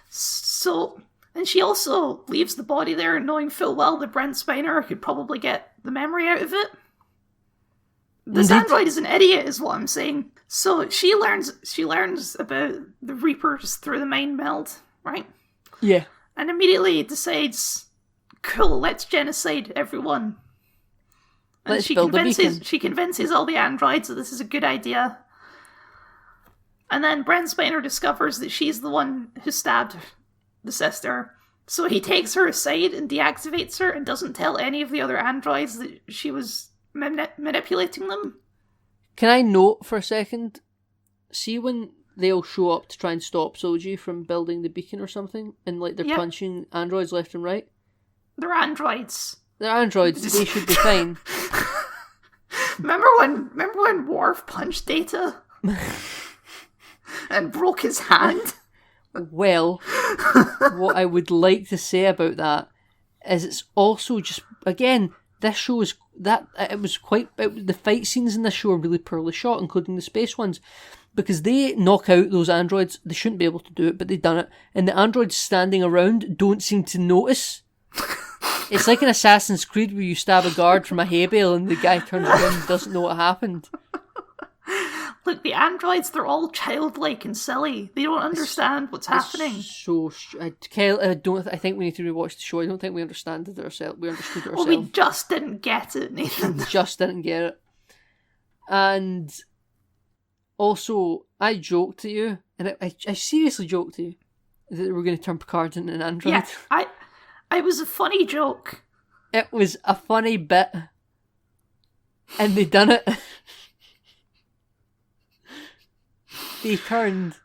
So, and she also leaves the body there, knowing full well that Brent Spiner could probably get the memory out of it. This android is an idiot, is what I'm saying. So she learns about the Reapers through the mind meld, right? Yeah. And immediately decides, cool, let's genocide everyone. And let's build a beacon. She convinces all the androids that this is a good idea. And then Brent Spiner discovers that she's the one who stabbed the sister. So he takes her aside and deactivates her and doesn't tell any of the other androids that she was manipulating them. Can I note for a second, see when they'll show up to try and stop Soji from building the beacon or something, and like they're punching androids left and right? They're androids. They're androids, they should be fine. Remember when Worf punched Data? And broke his hand? Well, what I would like to say about that is it's also just, again, this show is that the fight scenes in this show are really poorly shot, including the space ones, because they knock out those androids. They shouldn't be able to do it, but they've done it, and the androids standing around don't seem to notice. It's like an Assassin's Creed where you stab a guard from a hay bale and the guy turns around and doesn't know what happened. Look, the androids, they're all childlike and silly. They don't understand what's happening. Kyle, I think we need to rewatch the show. I don't think we understood it ourselves. Well, we just didn't get it, Nathan. We just didn't get it. And also, I joked to you, and I seriously joked to you, that we're going to turn Picard into an android. Yeah, it was a funny joke. It was a funny bit. And they done it. they turned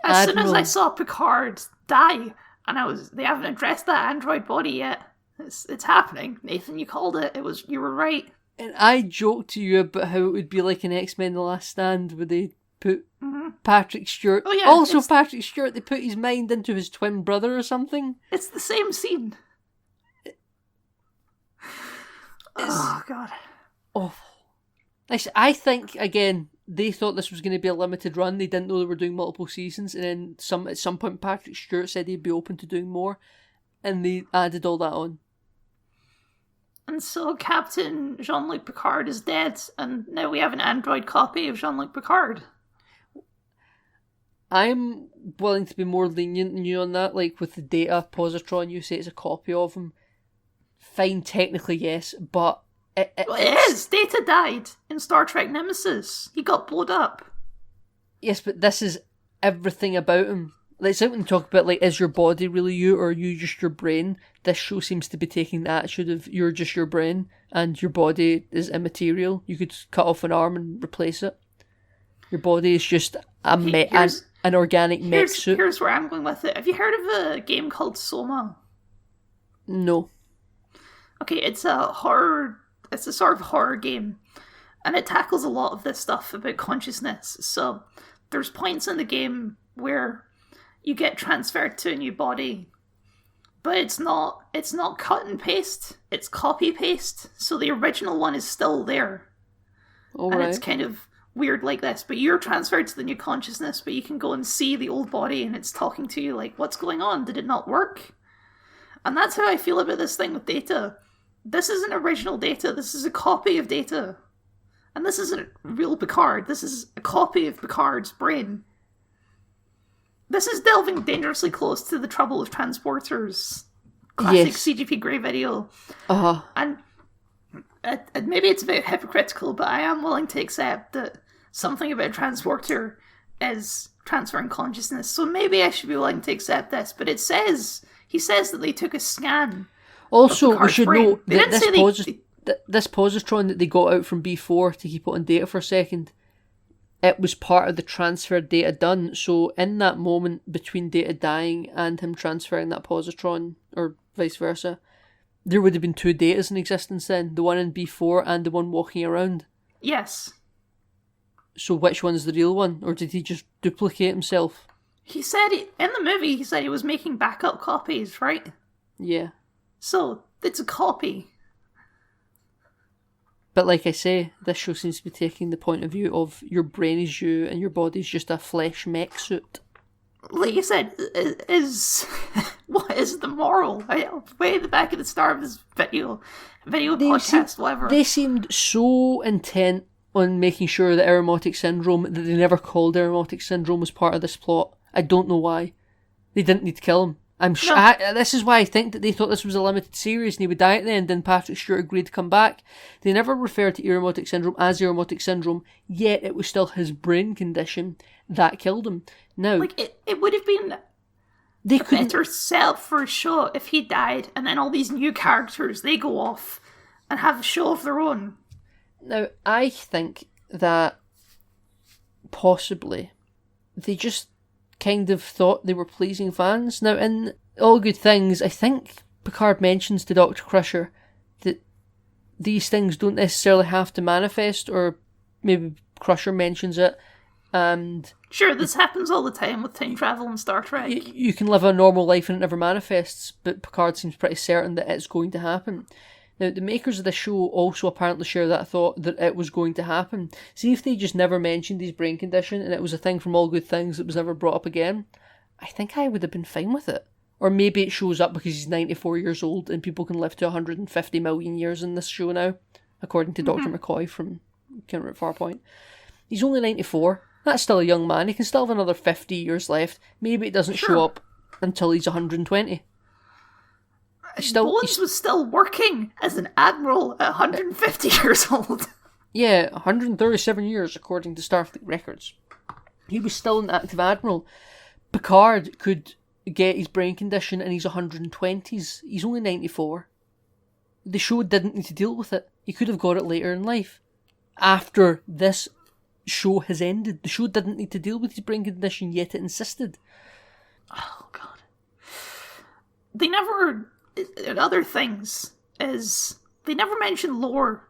As Admiral. soon as I saw Picard die, and they haven't addressed that android body yet. It's happening. Nathan, you called it. You were right. And I joked to you about how it would be like an X-Men The Last Stand where they put Patrick Stewart. Oh, yeah, also, Patrick Stewart, they put his mind into his twin brother or something. It's the same scene. Oh, God. Awful. I think, again, they thought this was going to be a limited run. They didn't know they were doing multiple seasons. And then at some point, Patrick Stewart said he'd be open to doing more. And they added all that on. And so Captain Jean-Luc Picard is dead, and now we have an android copy of Jean-Luc Picard. I'm willing to be more lenient than you on that. Like with the data positron, you say it's a copy of him. Fine, technically yes, but it is. Data died in Star Trek Nemesis. He got blown up. Yes, but this is everything about him. Like, it's like when you talk about, like, is your body really you, or are you just your brain? This show seems to be taking the attitude of you're just your brain, and your body is immaterial. You could cut off an arm and replace it. Your body is just an organic mech suit. Here's where I'm going with it. Have you heard of a game called Soma? No. Okay, it's a sort of horror game, and it tackles a lot of this stuff about consciousness. So there's points in the game where you get transferred to a new body, but it's not cut and paste, it's copy paste. So the original one is still there. And it's kind of weird like this, but you're transferred to the new consciousness, but you can go and see the old body and it's talking to you like, what's going on? Did it not work? And that's how I feel about this thing with Data. This isn't original Data, this is a copy of Data. And this isn't real Picard, this is a copy of Picard's brain. This is delving dangerously close to the trouble of transporters. Classic CGP Grey video. Uh-huh. And maybe it's a bit hypocritical, but I am willing to accept that something about a transporter is transferring consciousness. So maybe I should be willing to accept this. But he says that they took a scan. Also, we should brain. note that this positron that they got out from B4 to keep it on Data for a second, it was part of the transfer Data done. So in that moment between Data dying and him transferring that positron, or vice versa, there would have been two Datas in existence then. The one in B4 and the one walking around. Yes. So which one's the real one? Or did he just duplicate himself? He said, in the movie, he said he was making backup copies, right? Yeah. So, it's a copy. But like I say, this show seems to be taking the point of view of your brain is you and your body's just a flesh mech suit. Like you said, what is the moral? Way at the back of the start of this video podcast, whatever. They seemed so intent on making sure that aromatic syndrome, that they never called aromatic syndrome, was part of this plot. I don't know why. They didn't need to kill him. I'm sure. This is why I think that they thought this was a limited series and he would die at the end, and Patrick Stewart agreed to come back. They never referred to aromatic syndrome as aromatic syndrome, yet it was still his brain condition that killed him. Now, like it would have been a better setup for a show if he died, and then all these new characters, they go off and have a show of their own. Now, I think that possibly they just kind of thought they were pleasing fans. Now, in All Good Things, I think Picard mentions to Dr. Crusher that these things don't necessarily have to manifest, or maybe Crusher mentions it, and... Sure, this happens all the time with time travel in Star Trek. You can live a normal life and it never manifests, but Picard seems pretty certain that it's going to happen. Now, the makers of the show also apparently share that thought that it was going to happen. See if they just never mentioned his brain condition and it was a thing from All Good Things that was never brought up again. I think I would have been fine with it. Or maybe it shows up because he's 94 years old and people can live to 150 million years in this show now, according to Dr. McCoy from Counter Farpoint. He's only 94. That's still a young man. He can still have another 50 years left. Maybe it doesn't show up until he's 120. Bones was still working as an admiral at 150 years old. Yeah, 137 years according to Starfleet records. He was still an active admiral. Picard could get his brain condition in his 120s. He's only 94. The show didn't need to deal with it. He could have got it later in life. After this show has ended. The show didn't need to deal with his brain condition, yet it insisted. Oh, God. They never... Other things is... They never mention Lore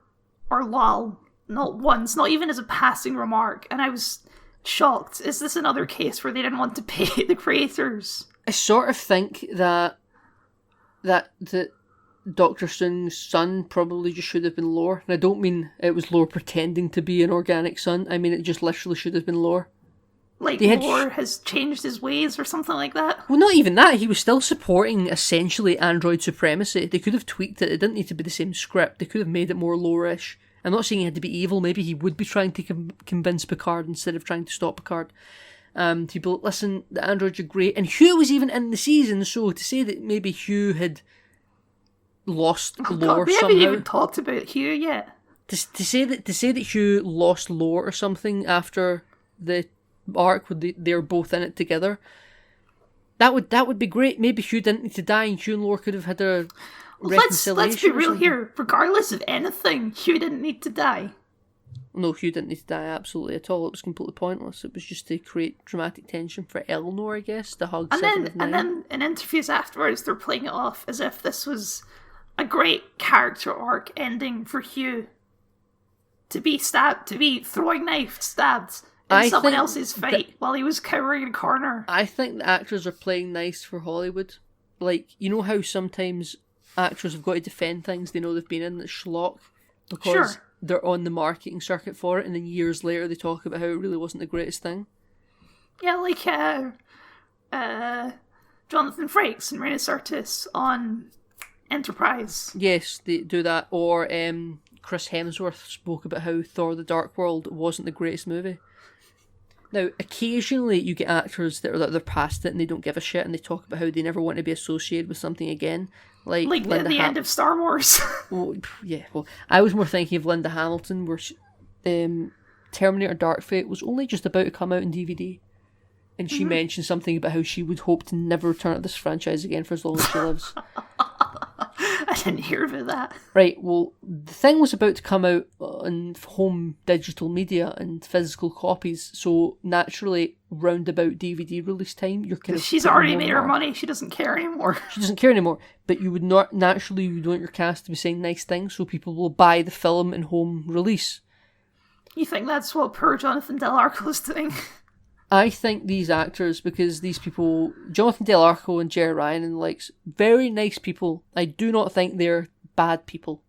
or Lal. Not once, not even as a passing remark. And I was shocked. Is this another case where they didn't want to pay the creators? I sort of think that Dr. Soong's son probably just should have been Lore. And I don't mean it was Lore pretending to be an organic son. I mean it just literally should have been Lore. Like, Lore has changed his ways or something like that? Well, not even that. He was still supporting, essentially, android supremacy. They could have tweaked it. It didn't need to be the same script. They could have made it more Lore-ish. I'm not saying he had to be evil. Maybe he would be trying to convince Picard instead of trying to stop Picard. To be like, listen, the androids are great. And Hugh was even in the season, so to say that maybe Hugh had lost Lore we somehow. haven't even talked about Hugh yet. To say that Hugh lost Lore or something after the arc where they're both in it together, that would be great. Maybe Hugh didn't need to die, and Hugh and Lore could have had a reconciliation. Let's be real here. Regardless of anything, Hugh didn't need to die. No, Hugh didn't need to die absolutely at all. It was completely pointless. It was just to create dramatic tension for Eleanor, I guess, to hug Seven of Nine. And then in interviews afterwards, they're playing it off as if this was a great character arc ending for Hugh. To be stabbed, to be throwing knife stabbed in someone else's fight while he was cowering in a corner. I think the actors are playing nice for Hollywood. Like, you know how sometimes actors have got to defend things they know they've been in that's schlock because they're on the marketing circuit for it, and then years later they talk about how it really wasn't the greatest thing. Yeah, like Jonathan Frakes and Rena Sirtis on Enterprise. Yes, they do that. Or Chris Hemsworth spoke about how Thor: The Dark World wasn't the greatest movie. Now, occasionally you get actors that they're past it and they don't give a shit, and they talk about how they never want to be associated with something again. Like the end of Star Wars. Well, I was more thinking of Linda Hamilton, where Terminator Dark Fate was only just about to come out in DVD. And she mentioned something about how she would hope to never return to this franchise again for as long as she lives. I didn't hear about that. Right, well, the thing was about to come out on home digital media and physical copies, so naturally, round about DVD release time, you're kind of... She's already made her money, she doesn't care anymore. She doesn't care anymore, but you would not naturally, you want your cast to be saying nice things, so people will buy the film in home release. You think that's what poor Jonathan Del Arco is doing? I think these actors, because these people, Jonathan Del Arco and Jerry Ryan and the likes, very nice people. I do not think they're bad people.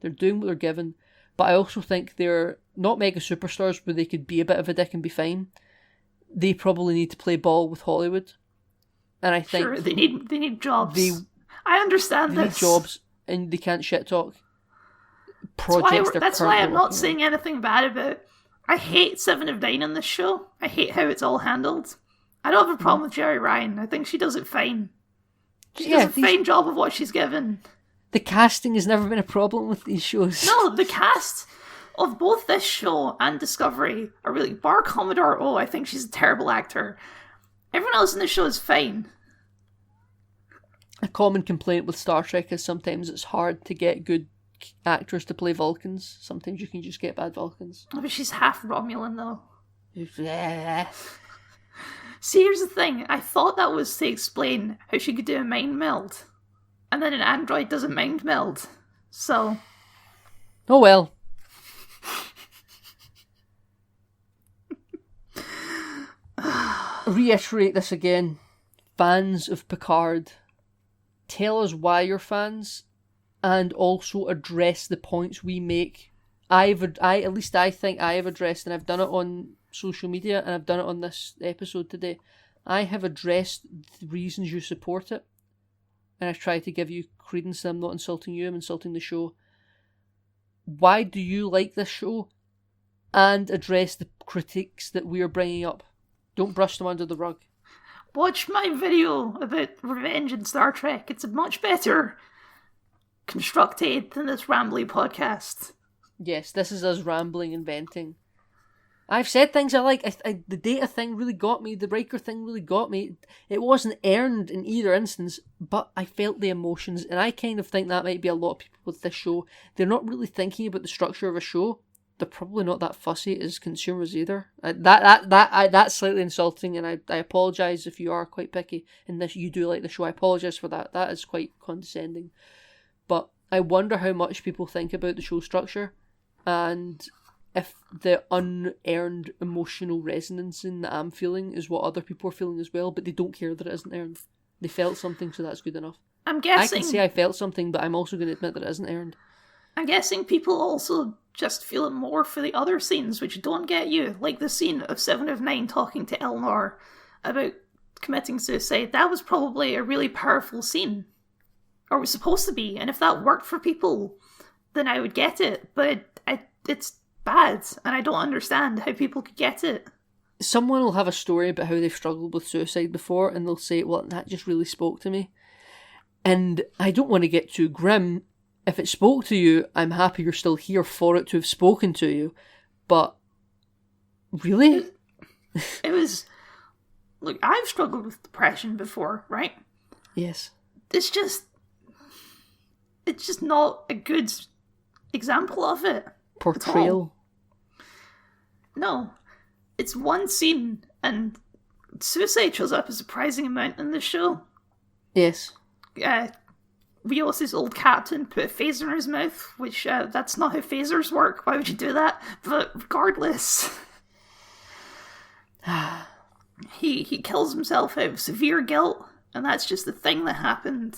They're doing what they're given. But I also think they're not mega superstars where they could be a bit of a dick and be fine. They probably need to play ball with Hollywood. And I think... Sure, they need jobs. I understand they this. They need jobs and they can't shit talk projects. That's why I'm not saying anything bad about it. I hate 7 of 9 on this show. I hate how it's all handled. I don't have a problem with Jerry Ryan. I think she does it fine. She does a fine job of what she's given. The casting has never been a problem with these shows. No, the cast of both this show and Discovery are really... Bar Commodore, I think she's a terrible actor. Everyone else in the show is fine. A common complaint with Star Trek is sometimes it's hard to get good actors to play Vulcans. Sometimes you can just get bad Vulcans. Oh, but she's half Romulan, though. Yeah. See, here's the thing. I thought that was to explain how she could do a mind meld. And then an android does a mind meld. So... Oh well. Reiterate this again. Fans of Picard, tell us why you're fans, and also address the points we make. At least I think I have addressed, and I've done it on social media, and I've done it on this episode today. I have addressed the reasons you support it, and I've tried to give you credence. I'm not insulting you, I'm insulting the show. Why do you like this show? And address the critiques that we are bringing up. Don't brush them under the rug. Watch my video about revenge in Star Trek. It's much better constructed than this rambly podcast. Yes, this is us rambling and venting. I've said things I like. The Data thing really got me. The Riker thing really got me. It wasn't earned in either instance, but I felt the emotions, and I kind of think that might be a lot of people with this show. They're not really thinking about the structure of a show. they're probably not that fussy as consumers either. That's slightly insulting, and I apologise if you are quite picky and this you do like the show. I apologise for that. That is quite condescending. But I wonder how much people think about the show structure, and if the unearned emotional resonance in that I'm feeling is what other people are feeling as well, but they don't care that it isn't earned. They felt something, so that's good enough. I'm guessing... I can say I felt something, but I'm also going to admit that it isn't earned. I'm guessing people also just feel it more for the other scenes, which don't get you. Like the scene of 7 of 9 talking to Eleanor about committing suicide. That was probably a really powerful scene. Or was supposed to be. And if that worked for people, then I would get it. But it's bad, and I don't understand how people could get it. Someone will have a story about how they've struggled with suicide before, and they'll say, well, that just really spoke to me. And I don't want to get too grim. If it spoke to you, I'm happy you're still here for it to have spoken to you. But, really? It was... Look, I've struggled with depression before, right? Yes. It's just not a good example of it. Portrayal. No. It's one scene, and suicide shows up a surprising amount in the show. Yes. Rios' old captain put a phaser in his mouth, which, that's not how phasers work. Why would you do that? But regardless... he kills himself out of severe guilt, and that's just the thing that happened.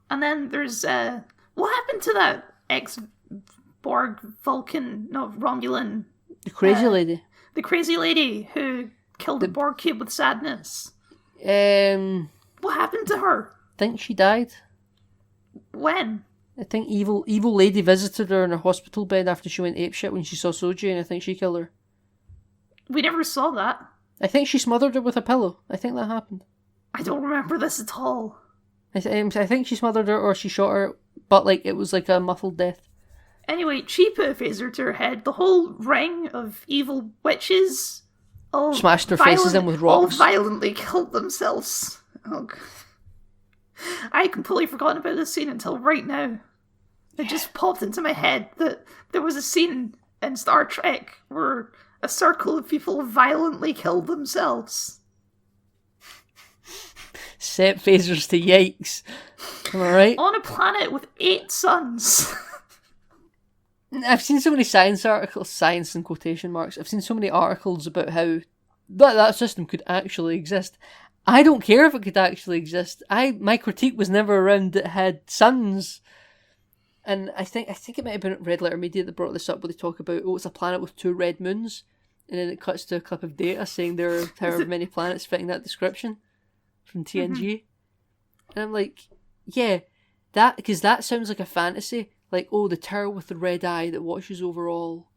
And then there's, what happened to that ex-Borg Vulcan, no, Romulan... The crazy lady. The crazy lady who killed the Borg cube with sadness. What happened to her? I think she died. When? I think evil lady visited her in her hospital bed after she went apeshit when she saw Soji, and I think she killed her. We never saw that. I think she smothered her with a pillow. I think that happened. I don't remember this at all. I think she smothered her or she shot her, but it was like a muffled death. Anyway, she put a phaser to her head. The whole ring of evil witches all smashed their faces in with rocks. All violently killed themselves. Oh, God. I had completely forgotten about this scene until right now. It just popped into my head that there was a scene in Star Trek where a circle of people violently killed themselves. Set phasers to yikes. Am I right? On a planet with 8 suns. I've seen so many science articles, science in quotation marks, I've seen so many articles about how that system could actually exist. I don't care if it could actually exist. My critique was never around that it had suns. And I think it might have been Red Letter Media that brought this up, where they talk about, it's a planet with 2 red moons. And then it cuts to a clip of data saying there are however many planets fitting that description from TNG. Mm-hmm. And I'm like, yeah, because that sounds like a fantasy. Like, the tower with the red eye that watches over all.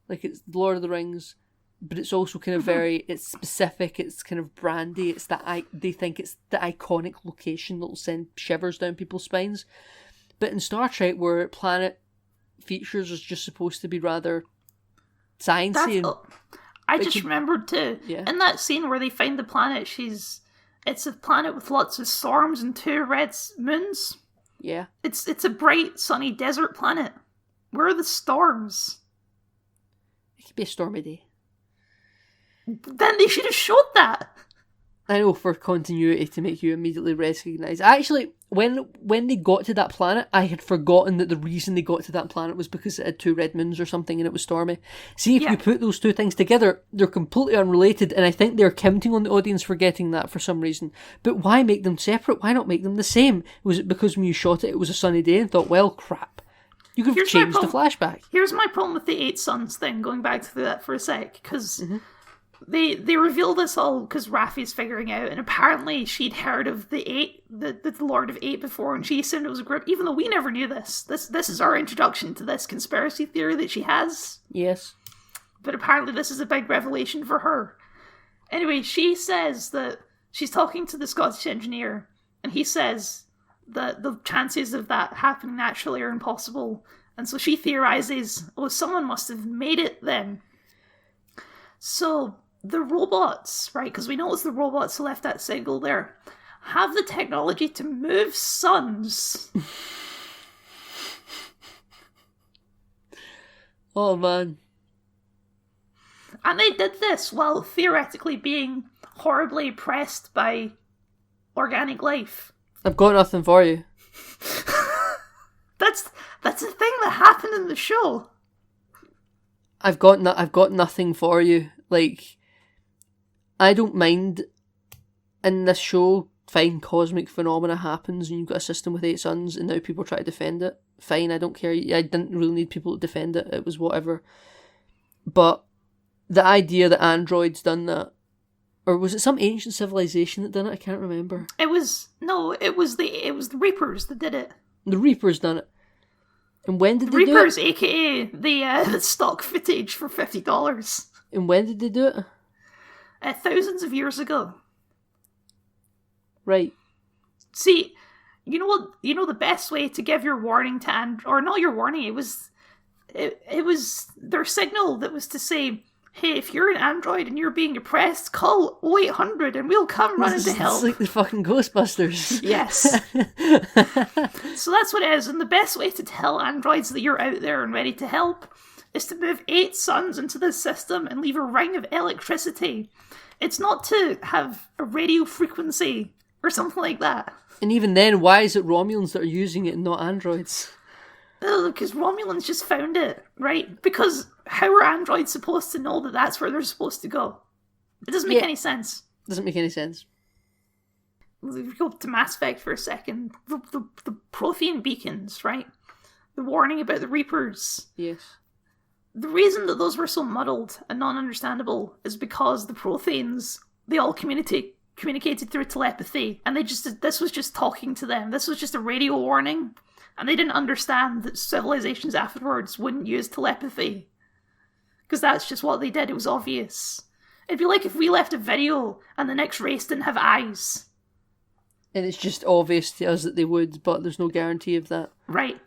Like, it's Lord of the Rings. But it's also kind of very, it's specific, it's kind of brandy, it's they think it's the iconic location that'll send shivers down people's spines. But in Star Trek, where planet features is just supposed to be rather sciencey. I just remembered too, in that scene where they find the planet, it's a planet with lots of storms and 2 red moons. Yeah. It's a bright, sunny desert planet. Where are the storms? It could be a stormy day. Then they should have showed that. I know, for continuity, to make you immediately recognise. Actually, when they got to that planet, I had forgotten that the reason they got to that planet was because it had 2 red moons or something and it was stormy. See, if you put those 2 things together, they're completely unrelated, and I think they're counting on the audience for getting that for some reason. But why make them separate? Why not make them the same? Was it because when you shot it was a sunny day and thought, well, crap. You could have changed the flashback. Here's my problem with the 8 suns thing, going back to that for a sec, because... Mm-hmm. They reveal this all because Raffi's figuring out, and apparently she'd heard of the 8, the Lord of 8 before, and she assumed it was a group, even though we never knew this. This is our introduction to this conspiracy theory that she has. Yes. But apparently this is a big revelation for her. Anyway, she says that she's talking to the Scottish engineer, and he says that the chances of that happening naturally are impossible, and so she theorizes, someone must have made it then. So... the robots, right, because we know it's the robots who left that signal there, have the technology to move suns. Oh man. And they did this while theoretically being horribly oppressed by organic life. I've got nothing for you. That's a thing that happened in the show. I've got nothing for you. Like, I don't mind in this show. Fine, cosmic phenomena happens and you've got a system with 8 suns and now people try to defend it. Fine, I don't care. I didn't really need people to defend it. It was whatever. But the idea that androids done that, or was it some ancient civilization that done it? I can't remember. It was the Reapers that did it. The Reapers done it. And when did they Reapers, do it? aka the stock footage for $50. And when did they do it? Thousands of years ago. Right. See, you know what? You know the best way to give your warning to or not your warning. It was their signal that was to say, "Hey, if you're an android and you're being oppressed, call 0800 and we'll come running to help." It's like the fucking Ghostbusters. Yes. So that's what it is. And the best way to tell androids that you're out there and ready to help is to move 8 suns into the system and leave a ring of electricity. It's not to have a radio frequency or something like that. And even then, why is it Romulans that are using it and not androids? Because Romulans just found it, right? Because how are androids supposed to know that that's where they're supposed to go? It doesn't make any sense. Doesn't make any sense. If we go to Mass Effect for a second, the Prothean beacons, right? The warning about the Reapers. Yes. The reason that those were so muddled and non-understandable is because the Protheans, they all communicated through telepathy, and this was just talking to them. This was just a radio warning, and they didn't understand that civilizations afterwards wouldn't use telepathy. Because that's just what they did, it was obvious. It'd be like if we left a video and the next race didn't have eyes. And it's just obvious to us that they would, but there's no guarantee of that. Right.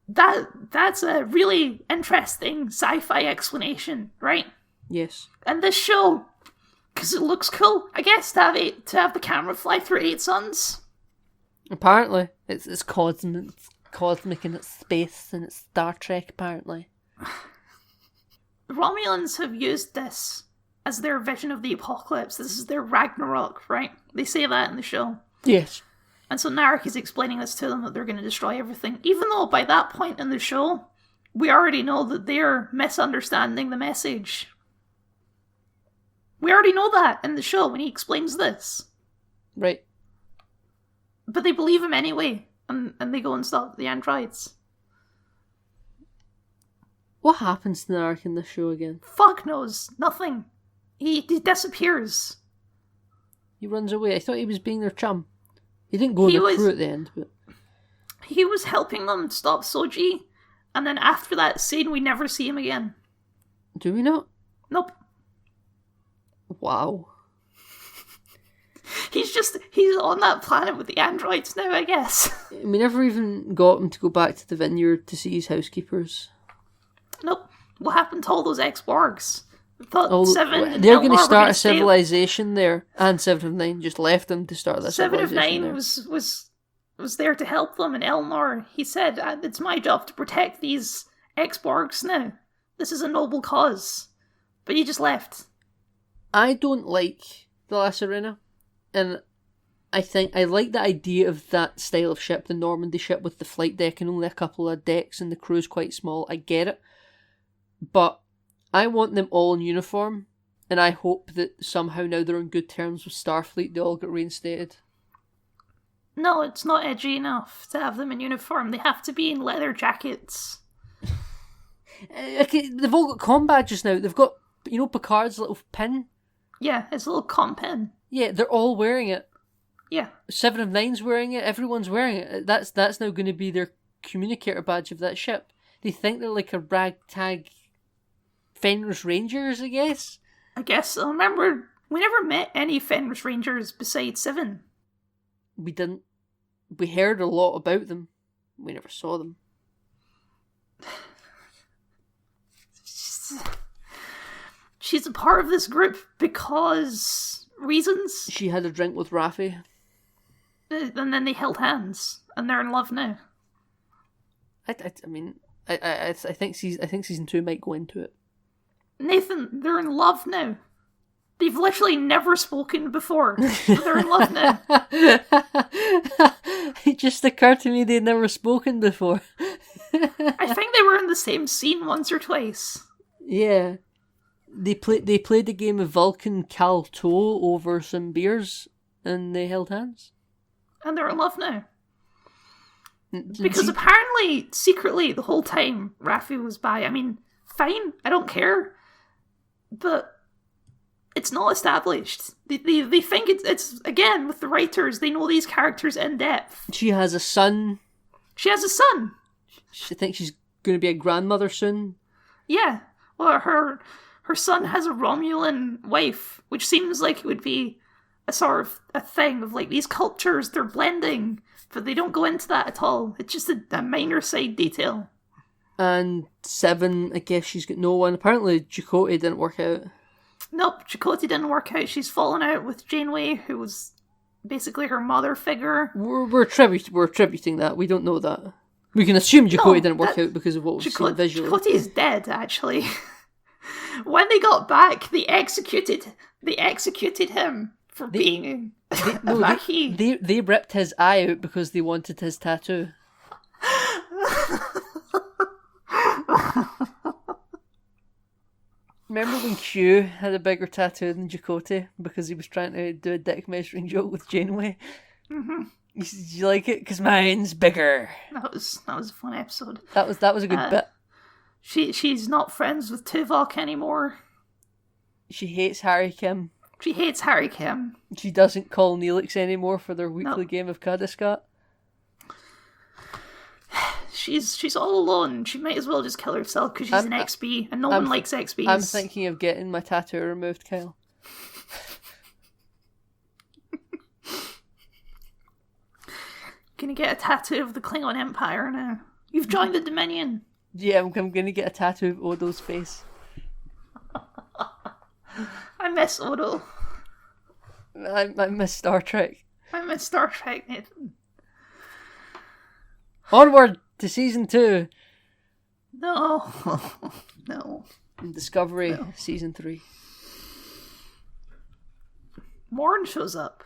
That's a really interesting sci-fi explanation, right? Yes. And this show, because it looks cool, I guess, to have the camera fly through 8 suns. Apparently, it's cosmic in its space and it's Star Trek. Apparently, the Romulans have used this as their vision of the apocalypse. This is their Ragnarok, right? They say that in the show. Yes. And so Narek is explaining this to them, that they're going to destroy everything. Even though by that point in the show, we already know that they're misunderstanding the message. We already know that in the show when he explains this. Right. But they believe him anyway, and they go and stop the androids. What happens to Narek in this show again? Fuck knows. Nothing. He disappears. He runs away. I thought he was being their chum. He didn't go in their crew at the end, but... He was helping them stop Soji, and then after that scene, we never see him again. Do we not? Nope. Wow. He's on that planet with the androids now, I guess. We never even got him to go back to the vineyard to see his housekeepers. Nope. What happened to all those ex-Borgs? I thought they're going to start a civilization there, and 7 of 9 just left them to start that 7 of civilization 9 was there to help them, and Elnor, he said, it's my job to protect these ex-Borgs now. This is a noble cause. But he just left. I don't like the La Sirena, and I think I like the idea of that style of ship, the Normandy ship with the flight deck and only a couple of decks and the crew's quite small. I get it. But I want them all in uniform, and I hope that somehow now they're on good terms with Starfleet, they all get reinstated. No, it's not edgy enough to have them in uniform. They have to be in leather jackets. Okay, they've all got comm badges now. They've got, Picard's little pin. Yeah, his little comm pin. Yeah, they're all wearing it. Yeah. 7 of 9's wearing it, everyone's wearing it. That's now going to be their communicator badge of that ship. They think they're like a ragtag Fenris Rangers, I guess. I guess. I remember, we never met any Fenris Rangers besides 7. We didn't. We heard a lot about them. We never saw them. She's a part of this group because reasons. She had a drink with Raffi. And then they held hands, and they're in love now. I mean, I think season 2 might go into it. Nathan, they're in love now. They've literally never spoken before. They're in love now. It just occurred to me they'd never spoken before. I think they were in the same scene once or twice. Yeah. They played the game of Vulcan Calto over some beers, and they held hands. And they're in love now. Because apparently, secretly, the whole time, Raffi was bi. I mean, fine, I don't care. But it's not established. They think it's again, with the writers, they know these characters in depth. She has a son. She has a son. She thinks she's going to be a grandmother soon. Yeah. Well, her son has a Romulan wife, which seems like it would be a sort of a thing of like these cultures, they're blending, but they don't go into that at all. It's just a minor side detail. And 7, I guess she's got no one. Apparently, Chakotay didn't work out. Nope, Chakotay didn't work out. She's fallen out with Janeway, who was basically her mother figure. We're attributing that. We don't know that. We can assume Chakotay didn't work out because of what we've seen visually. Chakotay is dead, actually. When they got back, they executed him for being a Maquis. They ripped his eye out because they wanted his tattoo. Remember when Q had a bigger tattoo than Chakotay because he was trying to do a dick measuring joke with Janeway? Mm-hmm. You like it? Because mine's bigger. That was a fun episode. That was a good bit. She's not friends with Tuvok anymore. She hates Harry Kim. She hates Harry Kim. She doesn't call Neelix anymore for their weekly game of Kadiskat. She's all alone. She might as well just kill herself because she's an XB and no one likes XBs. I'm thinking of getting my tattoo removed, Kyle. Gonna get a tattoo of the Klingon Empire now. You've joined the Dominion. Yeah, I'm gonna get a tattoo of Odo's face. I miss Odo. I miss Star Trek. I miss Star Trek, Nathan. Onward to season 2. No. No. And Discovery season 3. Morn shows up.